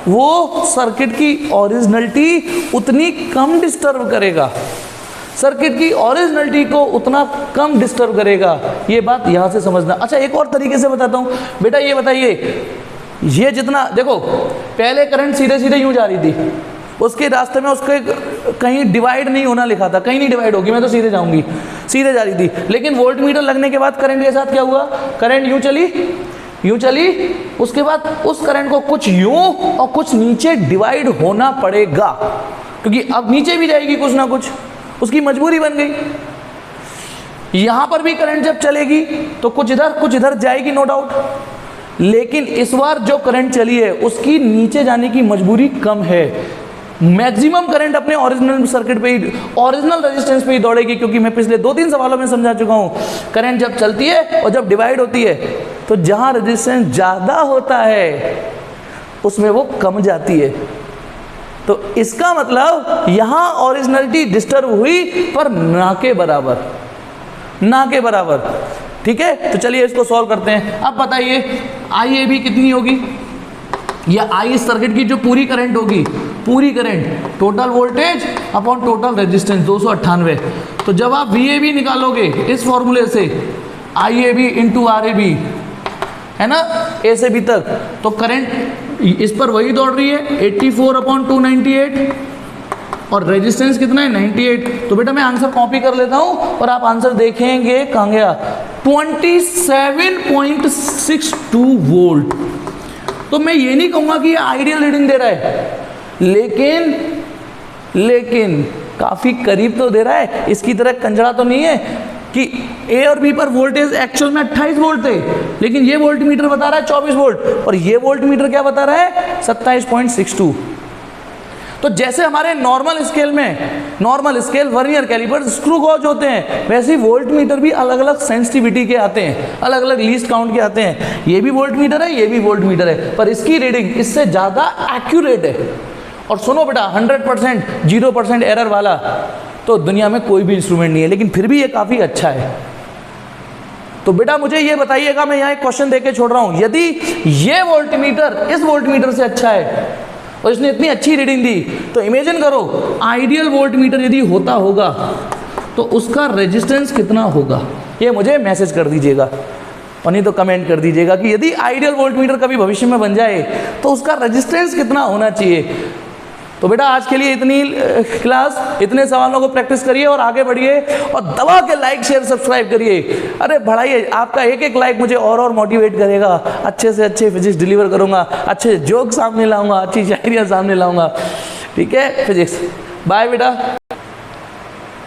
वो सर्किट की ओरिजिनलिटी उतनी कम डिस्टर्ब करेगा, सर्किट की ओरिजिनलिटी को उतना कम डिस्टर्ब करेगा। ये बात यहां से समझना। अच्छा, एक और तरीके से बताता हूं बेटा। ये बताइए, ये जितना देखो, पहले करंट सीधे सीधे यूं जा रही थी, उसके रास्ते में उसके कहीं डिवाइड नहीं होना लिखा था, कहीं नहीं डिवाइड होगी, मैं तो सीधे जाऊंगी, सीधे जा रही थी। लेकिन वोल्ट मीटर लगने के बाद करंट के साथ क्या हुआ, करंट यूं चली, उसके बाद उस करंट को कुछ यूं और कुछ नीचे डिवाइड होना पड़ेगा, क्योंकि अब नीचे भी जाएगी कुछ ना कुछ, उसकी मजबूरी बन गई। यहां पर भी करंट जब चलेगी तो कुछ इधर जाएगी, नो डाउट। लेकिन इस बार जो करंट चली है उसकी नीचे जाने की मजबूरी कम है। मैक्सिमम करंट अपने ओरिजिनल सर्किट पे ही, ओरिजिनल रेजिस्टेंस पे ही दौड़ेगी, क्योंकि मैं पिछले 2-3 सवालों में समझा चुका हूं, करंट जब चलती है और जब डिवाइड होती है तो जहां रेजिस्टेंस ज्यादा होता है उसमें वो कम जाती है। तो इसका मतलब यहां ओरिजिनलिटी डिस्टर्ब हुई, पर ना के बराबर। ठीक है, तो चलिए इसको सॉल्व करते हैं। अब बताइए IAB कितनी होगी, या आई इस सर्किट की जो पूरी करंट होगी, पूरी current, total voltage upon total resistance 298। तो जब आप VAB निकालोगे इस फॉर्मूले से, IAB इंटू RAB, है ना, A से B तक, तो करंट इस पर वही दौड़ रही है 84/298, और रेजिस्टेंस कितना है 98। तो बेटा मैं आंसर कॉपी कर लेता हूं और आप आंसर देखेंगे कहां गया, 27.62 वोल्ट। तो मैं ये नहीं कहूंगा कि ये आइडियल रीडिंग दे रहा है, लेकिन काफी करीब तो दे रहा है। इसकी तरह कंजड़ा तो नहीं है कि ए और बी पर वोल्टेज एक्चुअल में 28 वोल्ट थे, लेकिन ये वोल्ट मीटर बता रहा है 24 वोल्ट, और ये वोल्ट मीटर क्या बता रहा है 27.62। तो जैसे हमारे normal scale vernier caliper screw gauge होते हैं, वैसे ही वोल्ट मीटर भी अलग अलग सेंसिटिविटी के आते हैं, अलग अलग लीस्ट काउंट के आते हैं। ये भी वोल्ट मीटर है, ये भी वोल्ट मीटर है, पर इसकी रीडिंग इससे ज़्यादा एक्यूरेट है। और सुनो बेटा, 100% 0% एरर वाला तो दुनिया में कोई भी इंस्ट्रूमेंट नहीं है, लेकिन फिर भी ये काफ़ी अच्छा है। तो बेटा मुझे ये बताइएगा, मैं यहाँ एक क्वेश्चन देके छोड़ रहा हूँ, यदि ये वोल्ट मीटर इस वोल्ट मीटर से अच्छा है और इसने इतनी अच्छी रीडिंग दी, तो इमेजिन करो आइडियल वोल्ट मीटर यदि होगा तो उसका रेजिस्टेंस कितना होगा। ये मुझे मैसेज कर दीजिएगा, और नहीं तो कमेंट कर दीजिएगा कि यदि आइडियल वोल्ट मीटर कभी भविष्य में बन जाए तो उसका रेजिस्टेंस कितना होना चाहिए। तो बेटा आज के लिए इतनी क्लास, इतने सवालों को प्रैक्टिस करिए और आगे बढ़िए, और दबा के लाइक शेयर सब्सक्राइब करिए। अरे बढ़ाइए, आपका एक एक लाइक मुझे और मोटिवेट करेगा, अच्छे से अच्छे फिजिक्स डिलीवर करूंगा, अच्छे जोक सामने लाऊंगा, अच्छी शायरियाँ सामने लाऊंगा। ठीक है फिजिक्स, बाय बेटा।